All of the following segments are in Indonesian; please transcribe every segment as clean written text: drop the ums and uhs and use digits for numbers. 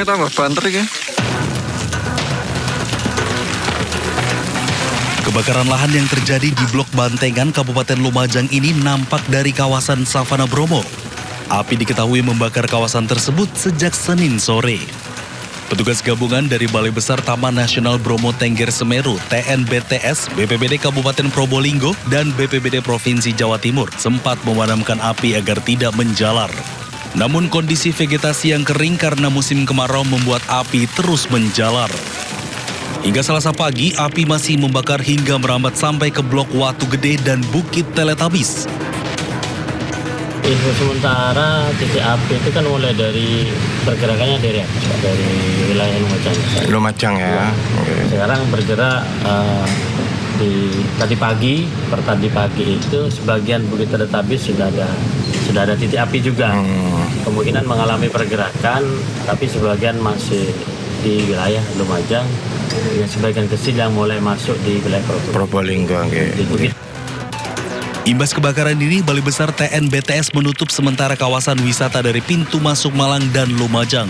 tambah banter ya. Kebakaran lahan yang terjadi di Blok Bantengan, Kabupaten Lumajang ini nampak dari kawasan Savana Bromo. Api diketahui membakar kawasan tersebut sejak Senin sore. Petugas gabungan dari Balai Besar Taman Nasional Bromo Tengger Semeru, TNBTS, BPBD Kabupaten Probolinggo, dan BPBD Provinsi Jawa Timur sempat memadamkan api agar tidak menjalar. Namun kondisi vegetasi yang kering karena musim kemarau membuat api terus menjalar. Hingga Selasa pagi, api masih membakar hingga merambat sampai ke Blok Watu Gede dan Bukit Teletabis. Info sementara titik api itu kan mulai dari pergerakannya dari wilayah Lumajang. Lumajang ya. Sekarang bergerak tadi pagi itu sebagian Bukit Teletabis sudah ada titik api juga. Kemungkinan mengalami pergerakan, tapi sebagian masih di wilayah Lumajang. Dengan sebagian kecil yang mulai masuk di wilayah Probolinggo. Di Bukit. Imbas kebakaran ini, Balai Besar TNBTS menutup sementara kawasan wisata dari pintu masuk Malang dan Lumajang.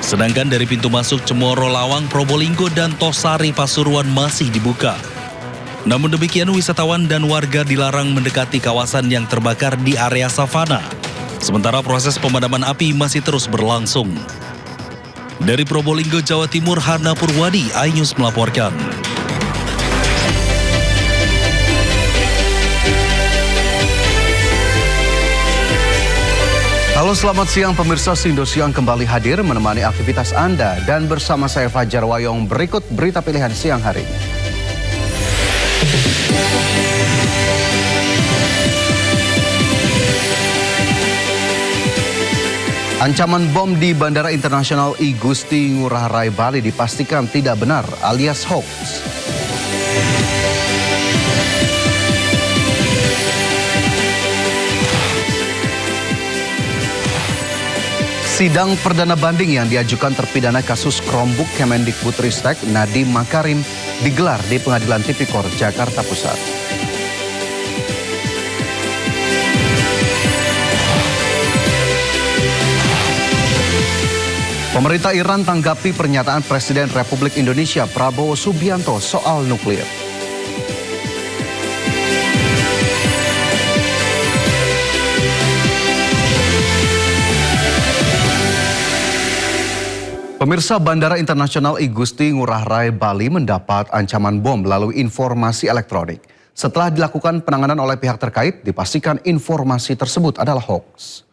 Sedangkan dari pintu masuk Cemoro, Lawang, Probolinggo, dan Tosari, Pasuruan masih dibuka. Namun demikian, wisatawan dan warga dilarang mendekati kawasan yang terbakar di area savana. Sementara proses pemadaman api masih terus berlangsung. Dari Probolinggo, Jawa Timur, Hana Purwadi, iNews melaporkan. Halo, selamat siang pemirsa. Indosiang kembali hadir menemani aktivitas Anda. Dan bersama saya Fajar Wayong, berikut berita pilihan siang hari ini. Ancaman bom di Bandara Internasional I Gusti Ngurah Rai Bali dipastikan tidak benar alias hoax. Sidang perdana banding yang diajukan terpidana kasus Chromebook Kemendikbudristek Nadiem Makarim digelar di Pengadilan Tipikor Jakarta Pusat. Pemerintah Iran tanggapi pernyataan Presiden Republik Indonesia Prabowo Subianto soal nuklir. Pemirsa, Bandara Internasional I Gusti Ngurah Rai Bali mendapat ancaman bom melalui informasi elektronik. Setelah dilakukan penanganan oleh pihak terkait, dipastikan informasi tersebut adalah hoax.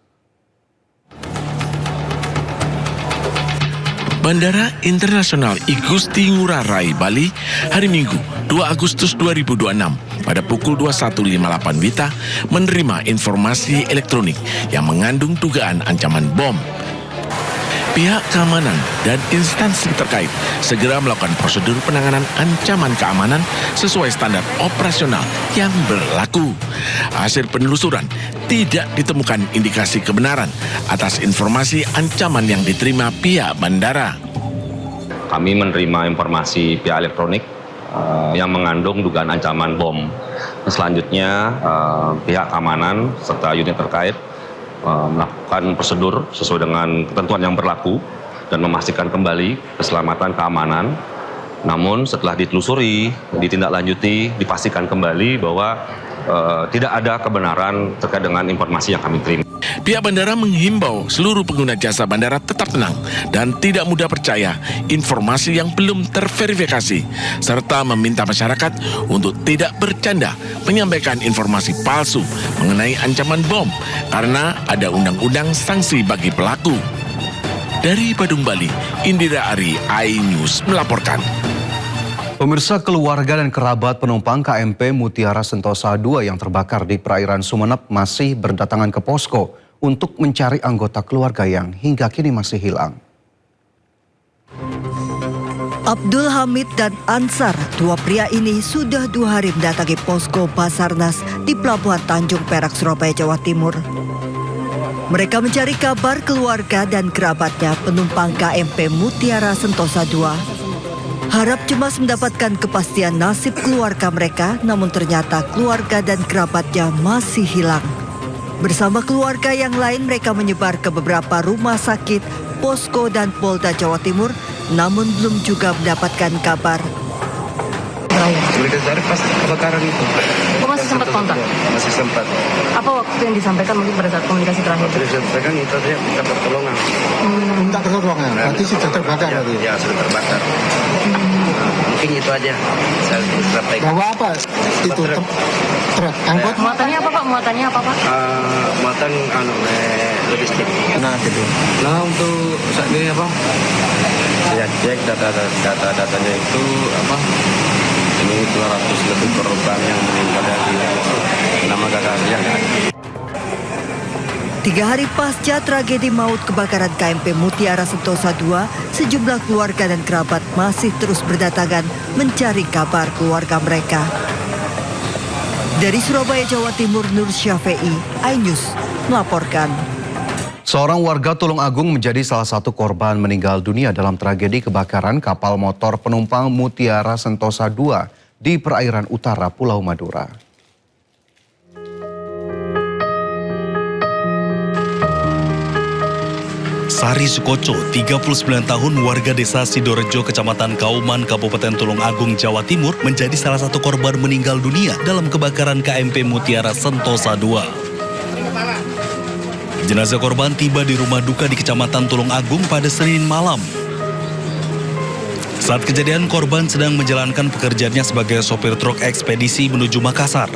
Bandara Internasional I Gusti Ngurah Rai Bali hari Minggu 2 Agustus 2026 pada pukul 21.58 WITA menerima informasi elektronik yang mengandung dugaan ancaman bom. Pihak keamanan dan instansi terkait segera melakukan prosedur penanganan ancaman keamanan sesuai standar operasional yang berlaku. Hasil penelusuran tidak ditemukan indikasi kebenaran atas informasi ancaman yang diterima pihak bandara. Kami menerima informasi pihak elektronik yang mengandung dugaan ancaman bom. Selanjutnya pihak keamanan serta unit terkait melakukan prosedur sesuai dengan ketentuan yang berlaku dan memastikan kembali keselamatan keamanan. Namun setelah ditelusuri, ditindaklanjuti, dipastikan kembali bahwa tidak ada kebenaran terkait dengan informasi yang kami terima. Pihak bandara menghimbau seluruh pengguna jasa bandara tetap tenang dan tidak mudah percaya informasi yang belum terverifikasi, serta meminta masyarakat untuk tidak bercanda menyampaikan informasi palsu mengenai ancaman bom karena ada undang-undang sanksi bagi pelaku. Dari Badung, Bali, Indira Ari, iNews melaporkan. Pemirsa, keluarga dan kerabat penumpang KMP Mutiara Sentosa II yang terbakar di perairan Sumeneb masih berdatangan ke posko untuk mencari anggota keluarga yang hingga kini masih hilang. Abdul Hamid dan Ansar, dua pria ini sudah 2 hari mendatangi posko Basarnas di Pelabuhan Tanjung Perak, Surabaya, Jawa Timur. Mereka mencari kabar keluarga dan kerabatnya penumpang KMP Mutiara Sentosa II. Harap cemas mendapatkan kepastian nasib keluarga mereka, namun ternyata keluarga dan kerabatnya masih hilang. Bersama keluarga yang lain mereka menyebar ke beberapa rumah sakit, posko dan Polda Jawa Timur, namun belum juga mendapatkan kabar. Dari pas kebakaran itu. Oh, masih sempat kontak? Masih sempat. Apa waktu yang disampaikan mungkin pada saat komunikasi terakhir? Disampaikan itu aja minta pertolongan. Minta pertolongan, berarti sudah terbakar ya, tadi? Ya, sudah terbakar. Mungkin itu aja saya sampaikan. Bawa apa itu? Truk, angkot? Muatannya apa Pak? Muatannya apa Pak? Muatan logistik. Nah, gitu. Nah, untuk saat ini apa? Saya cek data-datanya itu apa? Ini 200 lebih korban yang meninggal dari nama gagalnya. 3 hari pasca tragedi maut kebakaran KMP Mutiara Sentosa II, sejumlah keluarga dan kerabat masih terus berdatangan mencari kabar keluarga mereka. Dari Surabaya, Jawa Timur, Nur Syafei, iNews melaporkan. Seorang warga Tulungagung menjadi salah satu korban meninggal dunia dalam tragedi kebakaran kapal motor penumpang Mutiara Sentosa II di perairan utara Pulau Madura. Sari Sukoco, 39 tahun, warga desa Sidorejo, Kecamatan Kauman, Kabupaten Tulungagung, Jawa Timur, menjadi salah satu korban meninggal dunia dalam kebakaran KMP Mutiara Sentosa II. Jenazah korban tiba di rumah duka di Kecamatan Tulungagung pada Senin malam. Saat kejadian, korban sedang menjalankan pekerjaannya sebagai sopir truk ekspedisi menuju Makassar.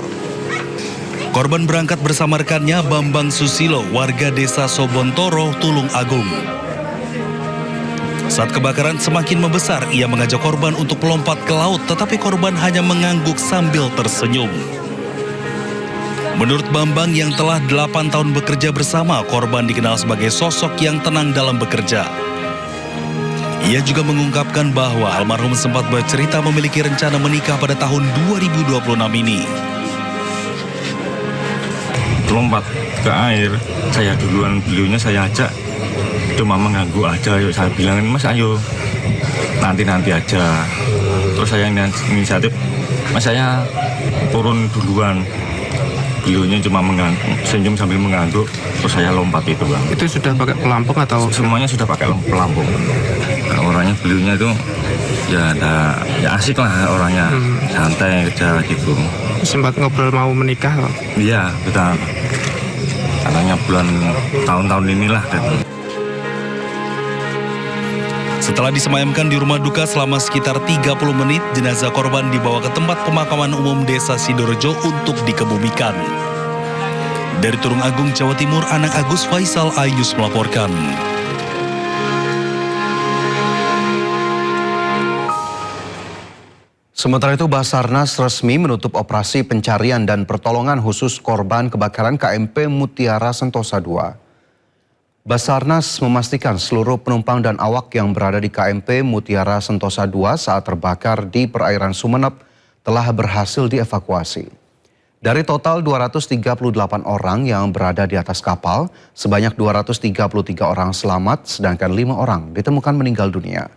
Korban berangkat bersama rekannya Bambang Susilo, warga desa Sobontoro, Tulungagung. Saat kebakaran semakin membesar, ia mengajak korban untuk melompat ke laut, tetapi korban hanya mengangguk sambil tersenyum. Menurut Bambang yang telah 8 tahun bekerja bersama, korban dikenal sebagai sosok yang tenang dalam bekerja. Ia juga mengungkapkan bahwa almarhum sempat bercerita memiliki rencana menikah pada tahun 2026 ini. Lompat ke air, saya duluan, beliaunya saya ajak, cuma mengganggu aja. Yuk, saya bilangin, Mas ayo nanti aja. Terus saya inisiatif, Mas saya turun duluan. Beliaunya cuma senyum sambil mengangguk, terus saya lompat itu Bang. Itu sudah pakai pelampung atau? Semuanya sudah pakai pelampung. Nah, orangnya beliaunya itu ya asik lah orangnya, santai aja gitu. Sempat ngobrol mau menikah loh? Iya, kita katanya tahun-tahun inilah gitu. Setelah disemayamkan di rumah duka selama sekitar 30 menit, jenazah korban dibawa ke tempat pemakaman umum desa Sidorejo untuk dikebumikan. Dari Tulungagung, Jawa Timur, Anang Agus Faisal, iNews melaporkan. Sementara itu, Basarnas resmi menutup operasi pencarian dan pertolongan khusus korban kebakaran KMP Mutiara Sentosa II. Basarnas memastikan seluruh penumpang dan awak yang berada di KMP Mutiara Sentosa II saat terbakar di perairan Sumeneb telah berhasil dievakuasi. Dari total 238 orang yang berada di atas kapal, sebanyak 233 orang selamat, sedangkan 5 orang ditemukan meninggal dunia.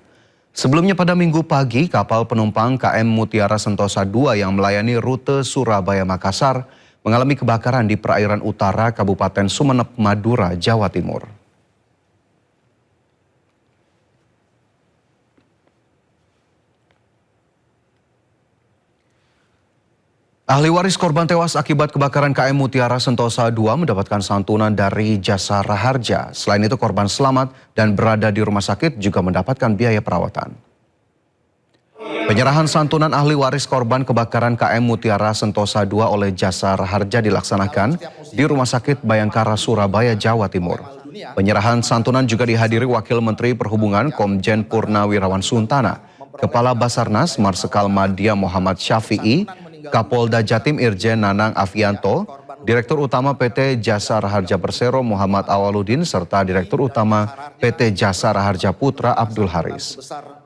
Sebelumnya pada Minggu pagi, kapal penumpang KM Mutiara Sentosa II yang melayani rute Surabaya-Makassar mengalami kebakaran di perairan utara Kabupaten Sumeneb, Madura, Jawa Timur. Ahli waris korban tewas akibat kebakaran KM Mutiara Sentosa II mendapatkan santunan dari Jasa Raharja. Selain itu, korban selamat dan berada di rumah sakit juga mendapatkan biaya perawatan. Penyerahan santunan ahli waris korban kebakaran KM Mutiara Sentosa II oleh Jasa Raharja dilaksanakan di Rumah Sakit Bayangkara, Surabaya, Jawa Timur. Penyerahan santunan juga dihadiri Wakil Menteri Perhubungan Komjen Purnawirawan Suntana, Kepala Basarnas Marsikal Madya Muhammad Syafi'i, Kapolda Jatim Irjen Nanang Afianto, Direktur Utama PT Jasa Raharja Persero Muhammad Awaludin, serta Direktur Utama PT Jasa Raharja Putra Abdul Haris.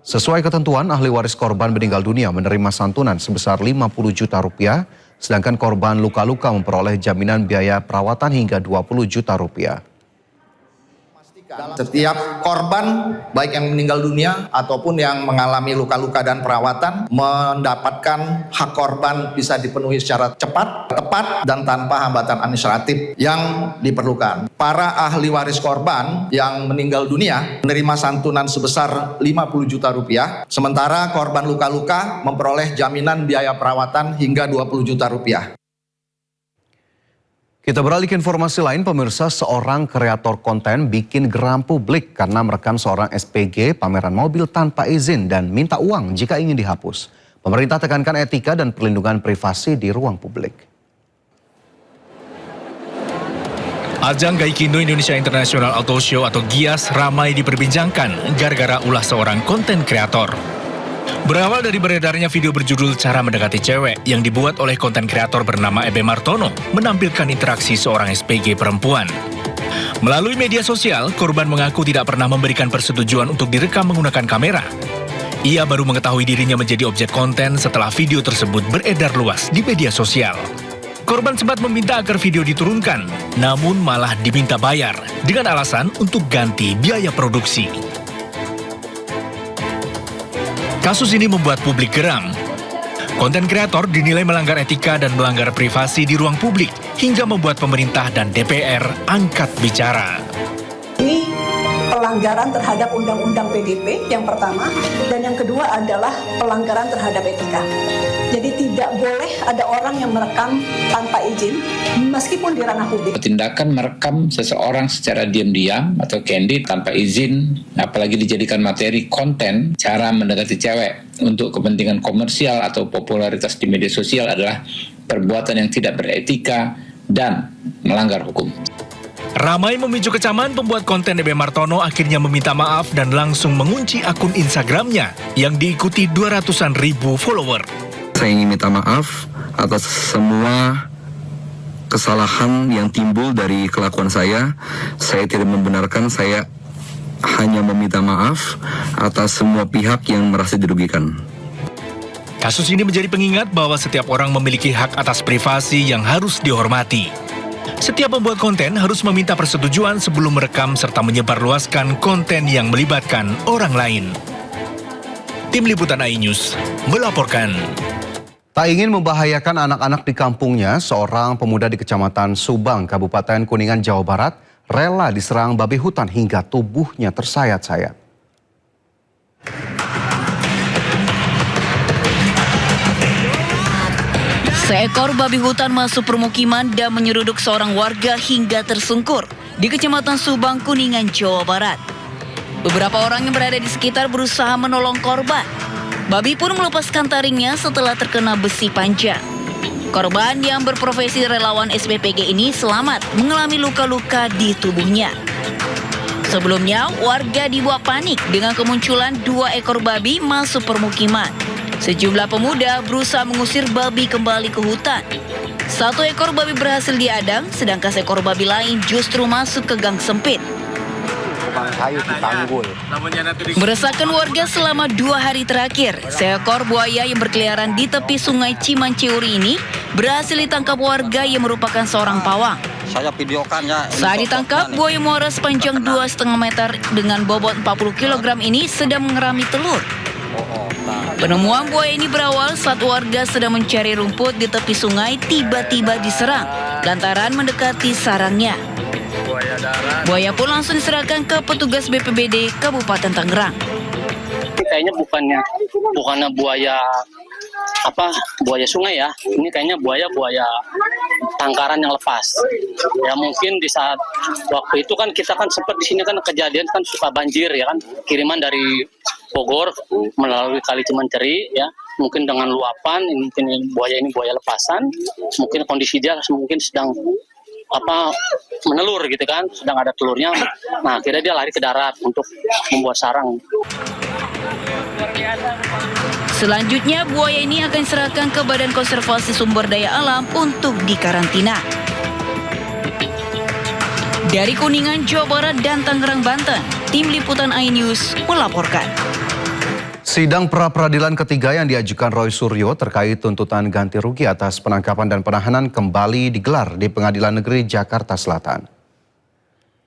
Sesuai ketentuan, ahli waris korban meninggal dunia menerima santunan sebesar 50 juta rupiah, sedangkan korban luka-luka memperoleh jaminan biaya perawatan hingga 20 juta rupiah. Setiap korban, baik yang meninggal dunia ataupun yang mengalami luka-luka dan perawatan, mendapatkan hak korban bisa dipenuhi secara cepat, tepat, dan tanpa hambatan administratif yang diperlukan. Para ahli waris korban yang meninggal dunia menerima santunan sebesar 50 juta rupiah, sementara korban luka-luka memperoleh jaminan biaya perawatan hingga 20 juta rupiah. Kita beralih ke informasi lain, pemirsa. Seorang kreator konten bikin geram publik karena merekam seorang SPG pameran mobil tanpa izin dan minta uang jika ingin dihapus. Pemerintah tekankan etika dan perlindungan privasi di ruang publik. Ajang Gaikindo Indonesia International Auto Show atau GIAS ramai diperbincangkan gara-gara ulah seorang konten kreator. Berawal dari beredarnya video berjudul Cara Mendekati Cewek yang dibuat oleh konten kreator bernama Ebe Martono menampilkan interaksi seorang SPG perempuan. Melalui media sosial, korban mengaku tidak pernah memberikan persetujuan untuk direkam menggunakan kamera. Ia baru mengetahui dirinya menjadi objek konten setelah video tersebut beredar luas di media sosial. Korban sempat meminta agar video diturunkan, namun malah diminta bayar dengan alasan untuk ganti biaya produksi. Kasus ini membuat publik geram. Konten kreator dinilai melanggar etika dan melanggar privasi di ruang publik hingga membuat pemerintah dan DPR angkat bicara. Ini pelanggaran terhadap Undang-Undang PDP yang pertama, dan yang kedua adalah pelanggaran terhadap etika. Jadi tidak boleh ada orang yang merekam tanpa izin meskipun di ranah publik. Tindakan merekam seseorang secara diam-diam atau candid tanpa izin, apalagi dijadikan materi konten cara mendekati cewek untuk kepentingan komersial atau popularitas di media sosial adalah perbuatan yang tidak beretika dan melanggar hukum. Ramai memicu kecaman, pembuat konten Ebe Martono akhirnya meminta maaf dan langsung mengunci akun Instagramnya yang diikuti 200-an ribu follower. Saya ingin minta maaf atas semua kesalahan yang timbul dari kelakuan saya. Saya tidak membenarkan, saya hanya meminta maaf atas semua pihak yang merasa dirugikan. Kasus ini menjadi pengingat bahwa setiap orang memiliki hak atas privasi yang harus dihormati. Setiap pembuat konten harus meminta persetujuan sebelum merekam serta menyebarluaskan konten yang melibatkan orang lain. Tim Liputan iNews melaporkan. Tak ingin membahayakan anak-anak di kampungnya, seorang pemuda di Kecamatan Subang, Kabupaten Kuningan, Jawa Barat, rela diserang babi hutan hingga tubuhnya tersayat-sayat. Seekor babi hutan masuk permukiman dan menyeruduk seorang warga hingga tersungkur di Kecamatan Subang, Kuningan, Jawa Barat. Beberapa orang yang berada di sekitar berusaha menolong korban. Babi pun melepaskan taringnya setelah terkena besi panjang. Korban yang berprofesi relawan SPPG ini selamat mengalami luka-luka di tubuhnya. Sebelumnya, warga dibuat panik dengan kemunculan 2 ekor babi masuk permukiman. Sejumlah pemuda berusaha mengusir babi kembali ke hutan. 1 ekor babi berhasil diadang, sedangkan seekor babi lain justru masuk ke gang sempit. Meresahkan warga selama 2 hari terakhir, seekor buaya yang berkeliaran di tepi sungai Cimanciuri ini berhasil ditangkap warga yang merupakan seorang pawang. Saya videokan ya. Saat ditangkap, buaya muara sepanjang 2,5 meter dengan bobot 40 kg ini sedang mengerami telur. Penemuan buaya ini berawal saat warga sedang mencari rumput di tepi sungai tiba-tiba diserang lantaran mendekati sarangnya. Buaya pun langsung diserahkan ke petugas BPBD Kabupaten Tangerang. Kayaknya bukannya buaya buaya sungai ya. Ini kayaknya buaya tangkaran yang lepas. Ya mungkin di saat waktu itu kan kita kan sempat di sini kan kejadian kan suka banjir ya kan, kiriman dari Bogor melalui Kali Cimanceri ya. Mungkin dengan luapan, mungkin buaya ini buaya lepasan, mungkin kondisi dia mungkin sedang menelur gitu kan, sedang ada telurnya. Nah, akhirnya dia lari ke darat untuk membuat sarang. Selanjutnya, buaya ini akan diserahkan ke Badan Konservasi Sumber Daya Alam untuk dikarantina. Dari Kuningan, Jawa Barat dan Tangerang, Banten, Tim Liputan iNews melaporkan. Sidang pra-peradilan ketiga yang diajukan Roy Suryo terkait tuntutan ganti rugi atas penangkapan dan penahanan kembali digelar di Pengadilan Negeri Jakarta Selatan.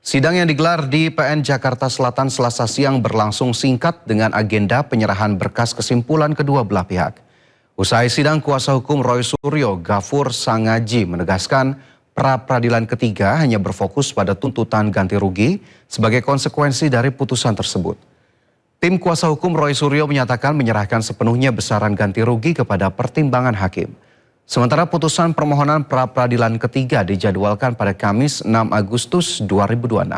Sidang yang digelar di PN Jakarta Selatan Selasa siang berlangsung singkat dengan agenda penyerahan berkas kesimpulan kedua belah pihak. Usai sidang, kuasa hukum Roy Suryo, Gafur Sangaji, menegaskan pra-peradilan ketiga hanya berfokus pada tuntutan ganti rugi sebagai konsekuensi dari putusan tersebut. Tim kuasa hukum Roy Suryo menyatakan menyerahkan sepenuhnya besaran ganti rugi kepada pertimbangan hakim. Sementara putusan permohonan pra-peradilan ketiga dijadwalkan pada Kamis 6 Agustus 2026.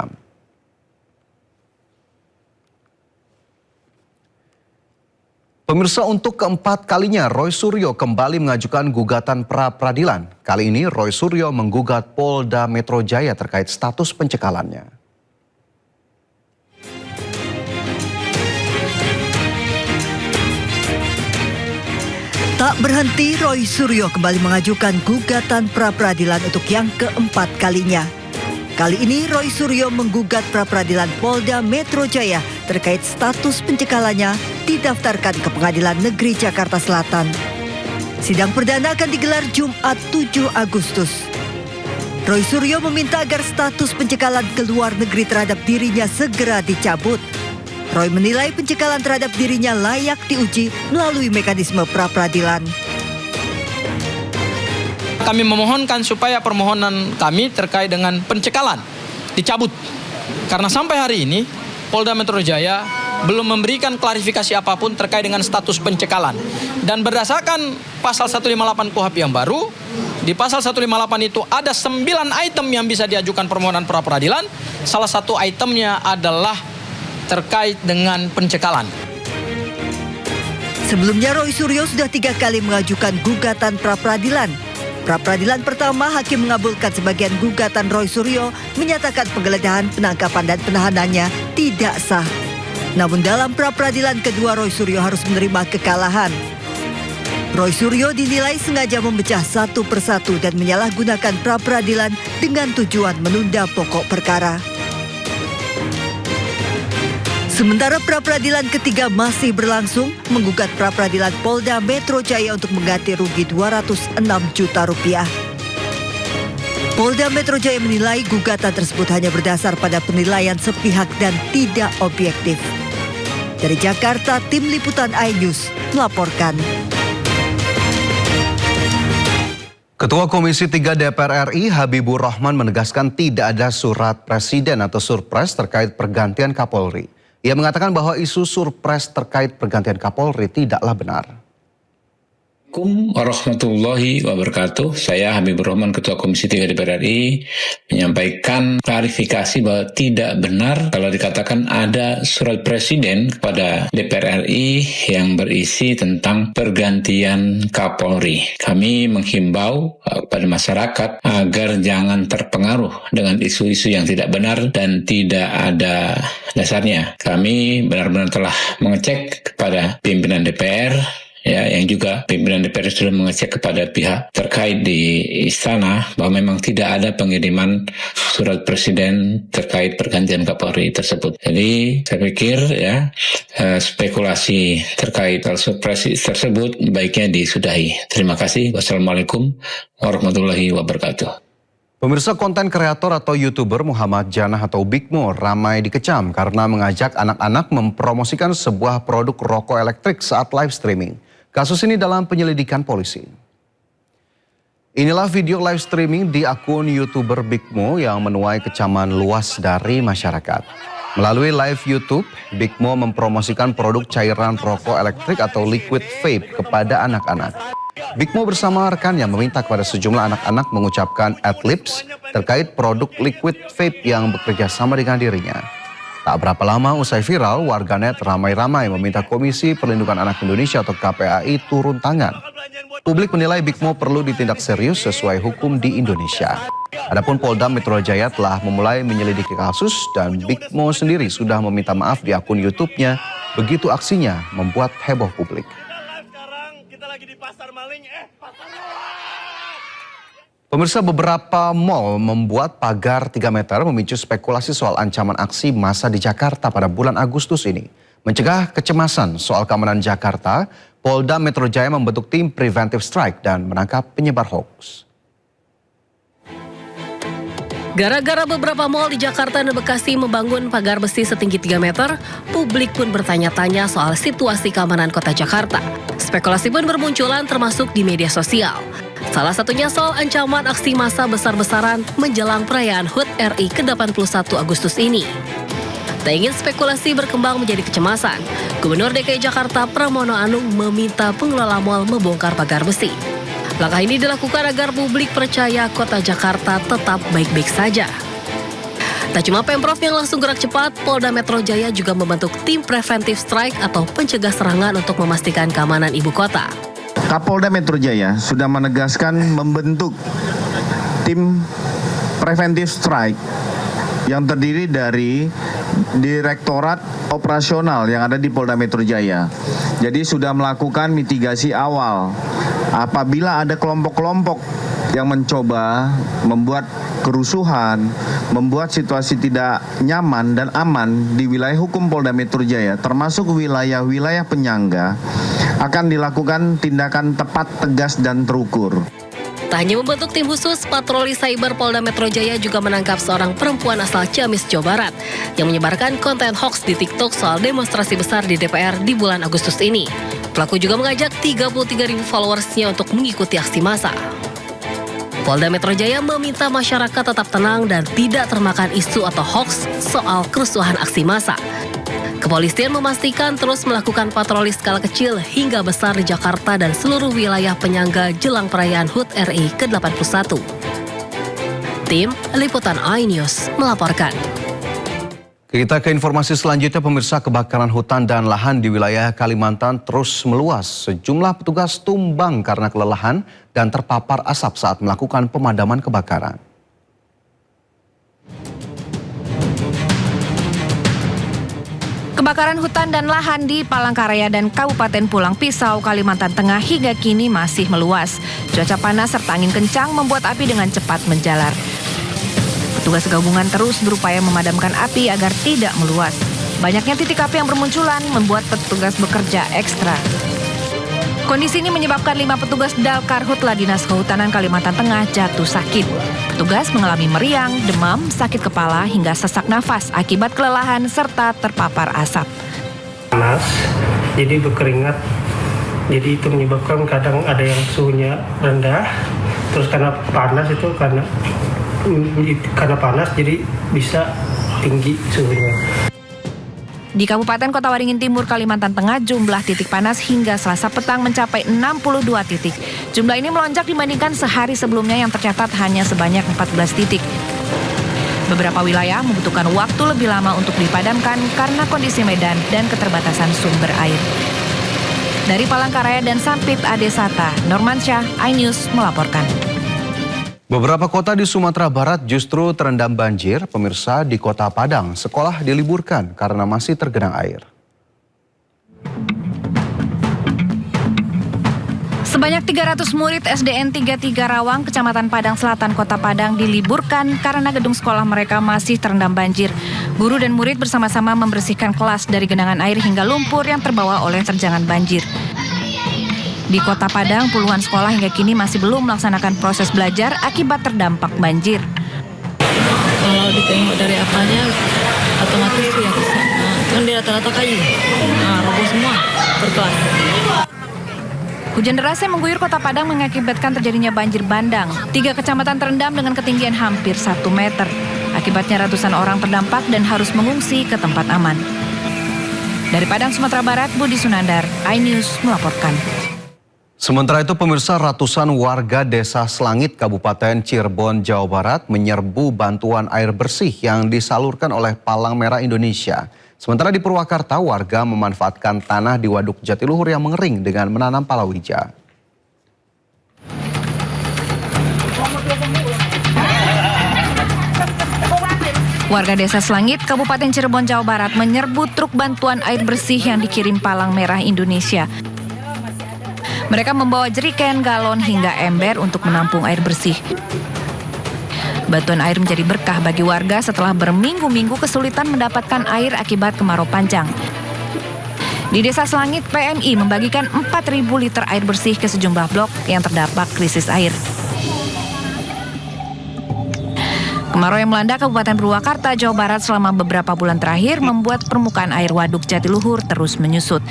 Pemirsa, untuk keempat kalinya Roy Suryo kembali mengajukan gugatan pra-peradilan. Kali ini Roy Suryo menggugat Polda Metro Jaya terkait status pencekalannya. Tak berhenti, Roy Suryo kembali mengajukan gugatan pra-peradilan untuk yang keempat kalinya. Kali ini Roy Suryo menggugat pra-peradilan Polda Metro Jaya terkait status pencekalannya didaftarkan ke Pengadilan Negeri Jakarta Selatan. Sidang perdana akan digelar Jumat 7 Agustus. Roy Suryo meminta agar status pencekalan ke luar negeri terhadap dirinya segera dicabut. Roy menilai pencekalan terhadap dirinya layak diuji melalui mekanisme pra-peradilan. Kami memohonkan supaya permohonan kami terkait dengan pencekalan dicabut. Karena sampai hari ini Polda Metro Jaya belum memberikan klarifikasi apapun terkait dengan status pencekalan. Dan berdasarkan pasal 158 KUHP yang baru, di pasal 158 itu ada 9 item yang bisa diajukan permohonan pra-peradilan. Salah satu itemnya adalah terkait dengan pencekalan. Sebelumnya Roy Suryo sudah 3 kali mengajukan gugatan pra-peradilan. Pra-peradilan pertama, hakim mengabulkan sebagian gugatan Roy Suryo, menyatakan penggeledahan, penangkapan dan penahanannya tidak sah. Namun dalam pra-peradilan kedua, Roy Suryo harus menerima kekalahan. Roy Suryo dinilai sengaja memecah satu persatu dan menyalahgunakan pra-peradilan dengan tujuan menunda pokok perkara. Sementara pra-peradilan ketiga masih berlangsung, menggugat pra-peradilan Polda Metro Jaya untuk mengganti rugi 206 juta rupiah. Polda Metro Jaya menilai gugatan tersebut hanya berdasar pada penilaian sepihak dan tidak objektif. Dari Jakarta, Tim Liputan iNews melaporkan. Ketua Komisi 3 DPR RI Habibur Rahman menegaskan tidak ada surat presiden atau surpres terkait pergantian Kapolri. Ia mengatakan bahwa isu surpres terkait pergantian Kapolri tidaklah benar. Assalamualaikum warahmatullahi wabarakatuh. Saya Habibur Rahman, Ketua Komisi 3 DPR RI, menyampaikan klarifikasi bahwa tidak benar kalau dikatakan ada surat presiden kepada DPR RI yang berisi tentang pergantian Kapolri. Kami menghimbau kepada masyarakat agar jangan terpengaruh dengan isu-isu yang tidak benar dan tidak ada dasarnya. Kami benar-benar telah mengecek kepada pimpinan DPR, yang juga pimpinan DPR sudah mengecek kepada pihak terkait di istana bahwa memang tidak ada pengiriman surat presiden terkait pergantian Kapolri tersebut. Jadi saya pikir spekulasi terkait surpres tersebut baiknya disudahi. Terima kasih. Wassalamualaikum warahmatullahi wabarakatuh. Pemirsa, konten kreator atau YouTuber Muhammad Janah atau Big Mo ramai dikecam karena mengajak anak-anak mempromosikan sebuah produk rokok elektrik saat live streaming. Kasus ini dalam penyelidikan polisi. Inilah video live streaming di akun YouTuber Big Mo yang menuai kecaman luas dari masyarakat. Melalui live YouTube, Big Mo mempromosikan produk cairan rokok elektrik atau liquid vape kepada anak-anak. Big Mo bersama rekannya meminta kepada sejumlah anak-anak mengucapkan adlibs terkait produk liquid vape yang bekerja sama dengan dirinya. Tak berapa lama usai viral, warganet ramai-ramai meminta Komisi Perlindungan Anak Indonesia atau KPAI turun tangan. Publik menilai Big Mo perlu ditindak serius sesuai hukum di Indonesia. Adapun Polda Metro Jaya telah memulai menyelidiki kasus dan Big Mo sendiri sudah meminta maaf di akun YouTube-nya. Begitu aksinya membuat heboh publik. Pemirsa, beberapa mal membuat pagar 3 meter memicu spekulasi soal ancaman aksi massa di Jakarta pada bulan Agustus ini. Mencegah kecemasan soal keamanan Jakarta, Polda Metro Jaya membentuk tim preventive strike dan menangkap penyebar hoax. Gara-gara beberapa mal di Jakarta dan Bekasi membangun pagar besi setinggi 3 meter, publik pun bertanya-tanya soal situasi keamanan kota Jakarta. Spekulasi pun bermunculan termasuk di media sosial. Salah satunya soal ancaman aksi massa besar-besaran menjelang perayaan HUT RI ke-81 Agustus ini. Tak ingin spekulasi berkembang menjadi kecemasan, Gubernur DKI Jakarta Pramono Anung meminta pengelola mal membongkar pagar besi. Langkah ini dilakukan agar publik percaya kota Jakarta tetap baik-baik saja. Tak cuma Pemprov yang langsung gerak cepat, Polda Metro Jaya juga membentuk tim preventive strike atau pencegah serangan untuk memastikan keamanan ibu kota. Kapolda Metro Jaya sudah menegaskan membentuk tim preventive strike yang terdiri dari Direktorat Operasional yang ada di Polda Metro Jaya. Jadi sudah melakukan mitigasi awal. Apabila ada kelompok-kelompok yang mencoba membuat kerusuhan, membuat situasi tidak nyaman dan aman di wilayah hukum Polda Metro Jaya, termasuk wilayah-wilayah penyangga, akan dilakukan tindakan tepat, tegas, dan terukur. Tak hanya membentuk tim khusus, patroli cyber Polda Metro Jaya juga menangkap seorang perempuan asal Ciamis, Jawa Barat yang menyebarkan konten hoax di TikTok soal demonstrasi besar di DPR di bulan Agustus ini. Pelaku juga mengajak 33.000 followersnya untuk mengikuti aksi massa. Polda Metro Jaya meminta masyarakat tetap tenang dan tidak termakan isu atau hoax soal kerusuhan aksi massa. Kepolisian memastikan terus melakukan patroli skala kecil hingga besar di Jakarta dan seluruh wilayah penyangga jelang perayaan HUT RI ke-81. Tim Liputan iNews melaporkan. Kita ke informasi selanjutnya, pemirsa. Kebakaran hutan dan lahan di wilayah Kalimantan terus meluas. Sejumlah petugas tumbang karena kelelahan dan terpapar asap saat melakukan pemadaman kebakaran. Kebakaran hutan dan lahan di Palangkaraya dan Kabupaten Pulang Pisau, Kalimantan Tengah hingga kini masih meluas. Cuaca panas serta angin kencang membuat api dengan cepat menjalar. Petugas gabungan terus berupaya memadamkan api agar tidak meluas. Banyaknya titik api yang bermunculan membuat petugas bekerja ekstra. Kondisi ini menyebabkan 5 petugas Dalkarhutla Dinas Kehutanan Kalimantan Tengah jatuh sakit. Petugas mengalami meriang, demam, sakit kepala hingga sesak nafas akibat kelelahan serta terpapar asap. Panas, jadi berkeringat. Jadi itu menyebabkan kadang ada yang suhunya rendah. Terus karena panas panas jadi bisa tinggi suhunya. Di Kabupaten Kota Waringin Timur, Kalimantan Tengah, jumlah titik panas hingga Selasa petang mencapai 62 titik. Jumlah ini melonjak dibandingkan sehari sebelumnya yang tercatat hanya sebanyak 14 titik. Beberapa wilayah membutuhkan waktu lebih lama untuk dipadamkan karena kondisi medan dan keterbatasan sumber air. Dari Palangkaraya dan Sampit Adesata, Normansyah, iNews melaporkan. Beberapa kota di Sumatera Barat justru terendam banjir. Pemirsa, di Kota Padang, sekolah diliburkan karena masih tergenang air. Sebanyak 300 murid SDN 33 Rawang, Kecamatan Padang Selatan, Kota Padang diliburkan karena gedung sekolah mereka masih terendam banjir. Guru dan murid bersama-sama membersihkan kelas dari genangan air hingga lumpur yang terbawa oleh terjangan banjir. Di Kota Padang, puluhan sekolah hingga kini masih belum melaksanakan proses belajar akibat terdampak banjir. Kalau ditengok dari apanya, otomatis ya ke sana. Kan di rata-rata kayu, roboh semua per kelas. Hujan deras yang mengguyur Kota Padang mengakibatkan terjadinya banjir bandang. 3 kecamatan terendam dengan ketinggian hampir 1 meter. Akibatnya ratusan orang terdampak dan harus mengungsi ke tempat aman. Dari Padang, Sumatera Barat, Budi Sunandar, iNews melaporkan. Sementara itu, pemirsa, ratusan warga Desa Selangit, Kabupaten Cirebon, Jawa Barat menyerbu bantuan air bersih yang disalurkan oleh Palang Merah Indonesia. Sementara di Purwakarta, warga memanfaatkan tanah di Waduk Jatiluhur yang mengering dengan menanam palawija. Warga Desa Selangit, Kabupaten Cirebon, Jawa Barat menyerbu truk bantuan air bersih yang dikirim Palang Merah Indonesia. Mereka membawa jeriken, galon, hingga ember untuk menampung air bersih. Bantuan air menjadi berkah bagi warga setelah berminggu-minggu kesulitan mendapatkan air akibat kemarau panjang. Di Desa Selangit, PMI membagikan 4.000 liter air bersih ke sejumlah blok yang terdampak krisis air. Kemarau yang melanda Kabupaten Purwakarta, Jawa Barat selama beberapa bulan terakhir membuat permukaan air Waduk Jatiluhur terus menyusut.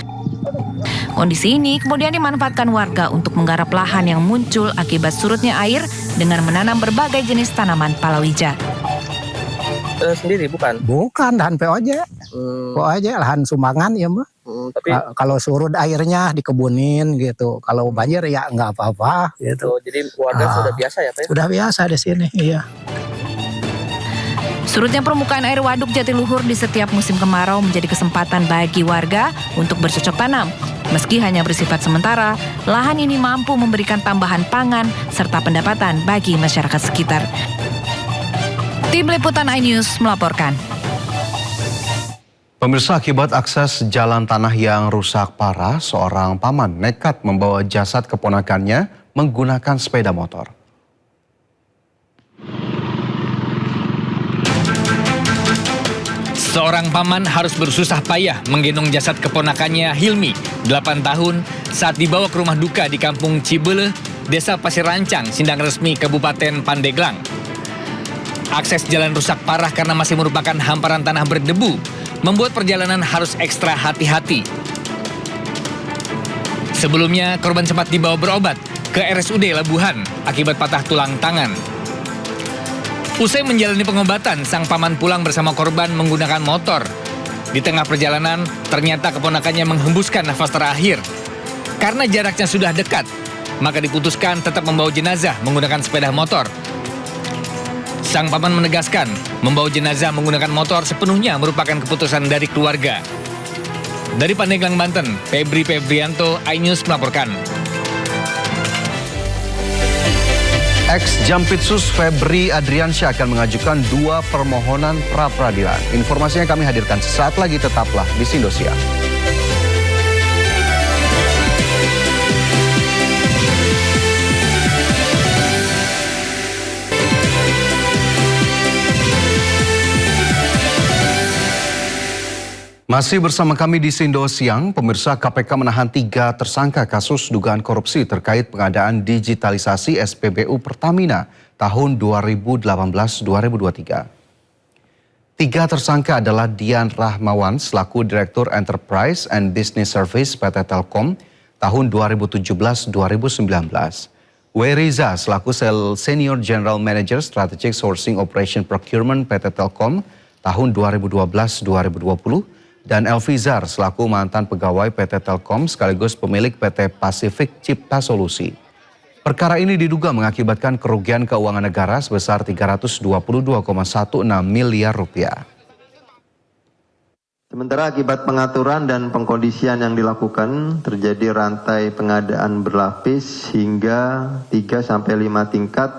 Kondisi ini kemudian dimanfaatkan warga untuk menggarap lahan yang muncul akibat surutnya air dengan menanam berbagai jenis tanaman palawija. Sendiri bukan? Bukan, lahan POJ. POJ, lahan sumbangan ya mah. Tapi kalau surut airnya dikebunin gitu. Kalau banjir ya nggak apa-apa gitu. jadi warga sudah biasa ya Pak? Sudah biasa di sini, iya. Surutnya permukaan air Waduk Jatiluhur di setiap musim kemarau menjadi kesempatan bagi warga untuk bercocok tanam. Meski hanya bersifat sementara, lahan ini mampu memberikan tambahan pangan serta pendapatan bagi masyarakat sekitar. Tim Liputan iNews melaporkan. Pemirsa, akibat akses jalan tanah yang rusak parah, seorang paman nekat membawa jasad keponakannya menggunakan sepeda motor. Seorang paman harus bersusah payah menggendong jasad keponakannya Hilmi, 8 tahun, saat dibawa ke rumah duka di Kampung Cibele, Desa Pasir Rancang, Sindang Resmi, Kabupaten Pandeglang. Akses jalan rusak parah karena masih merupakan hamparan tanah berdebu, membuat perjalanan harus ekstra hati-hati. Sebelumnya, korban sempat dibawa berobat ke RSUD Labuhan akibat patah tulang tangan. Usai menjalani pengobatan, sang paman pulang bersama korban menggunakan motor. Di tengah perjalanan, ternyata keponakannya menghembuskan nafas terakhir. Karena jaraknya sudah dekat, maka diputuskan tetap membawa jenazah menggunakan sepeda motor. Sang paman menegaskan, membawa jenazah menggunakan motor sepenuhnya merupakan keputusan dari keluarga. Dari Pandeglang, Banten, Febri Febrianto, iNews melaporkan. Ex-Jampitsus Febri Adriansyah akan mengajukan 2 permohonan pra-peradilan. Informasinya kami hadirkan sesaat lagi, tetaplah di Indosiar. Masih bersama kami di Sindo Siang, pemirsa, KPK menahan 3 tersangka kasus dugaan korupsi terkait pengadaan digitalisasi SPBU Pertamina tahun 2018-2023. 3 tersangka adalah Dian Rahmawan selaku Direktur Enterprise and Business Service PT Telkom tahun 2017-2019. Weriza selaku Senior General Manager Strategic Sourcing Operation Procurement PT Telkom tahun 2012-2020. Dan Elvizar selaku mantan pegawai PT Telkom sekaligus pemilik PT Pacific Cipta Solusi. Perkara ini diduga mengakibatkan kerugian keuangan negara sebesar 322,16 miliar rupiah. Sementara akibat pengaturan dan pengkondisian yang dilakukan, terjadi rantai pengadaan berlapis hingga 3-5 tingkat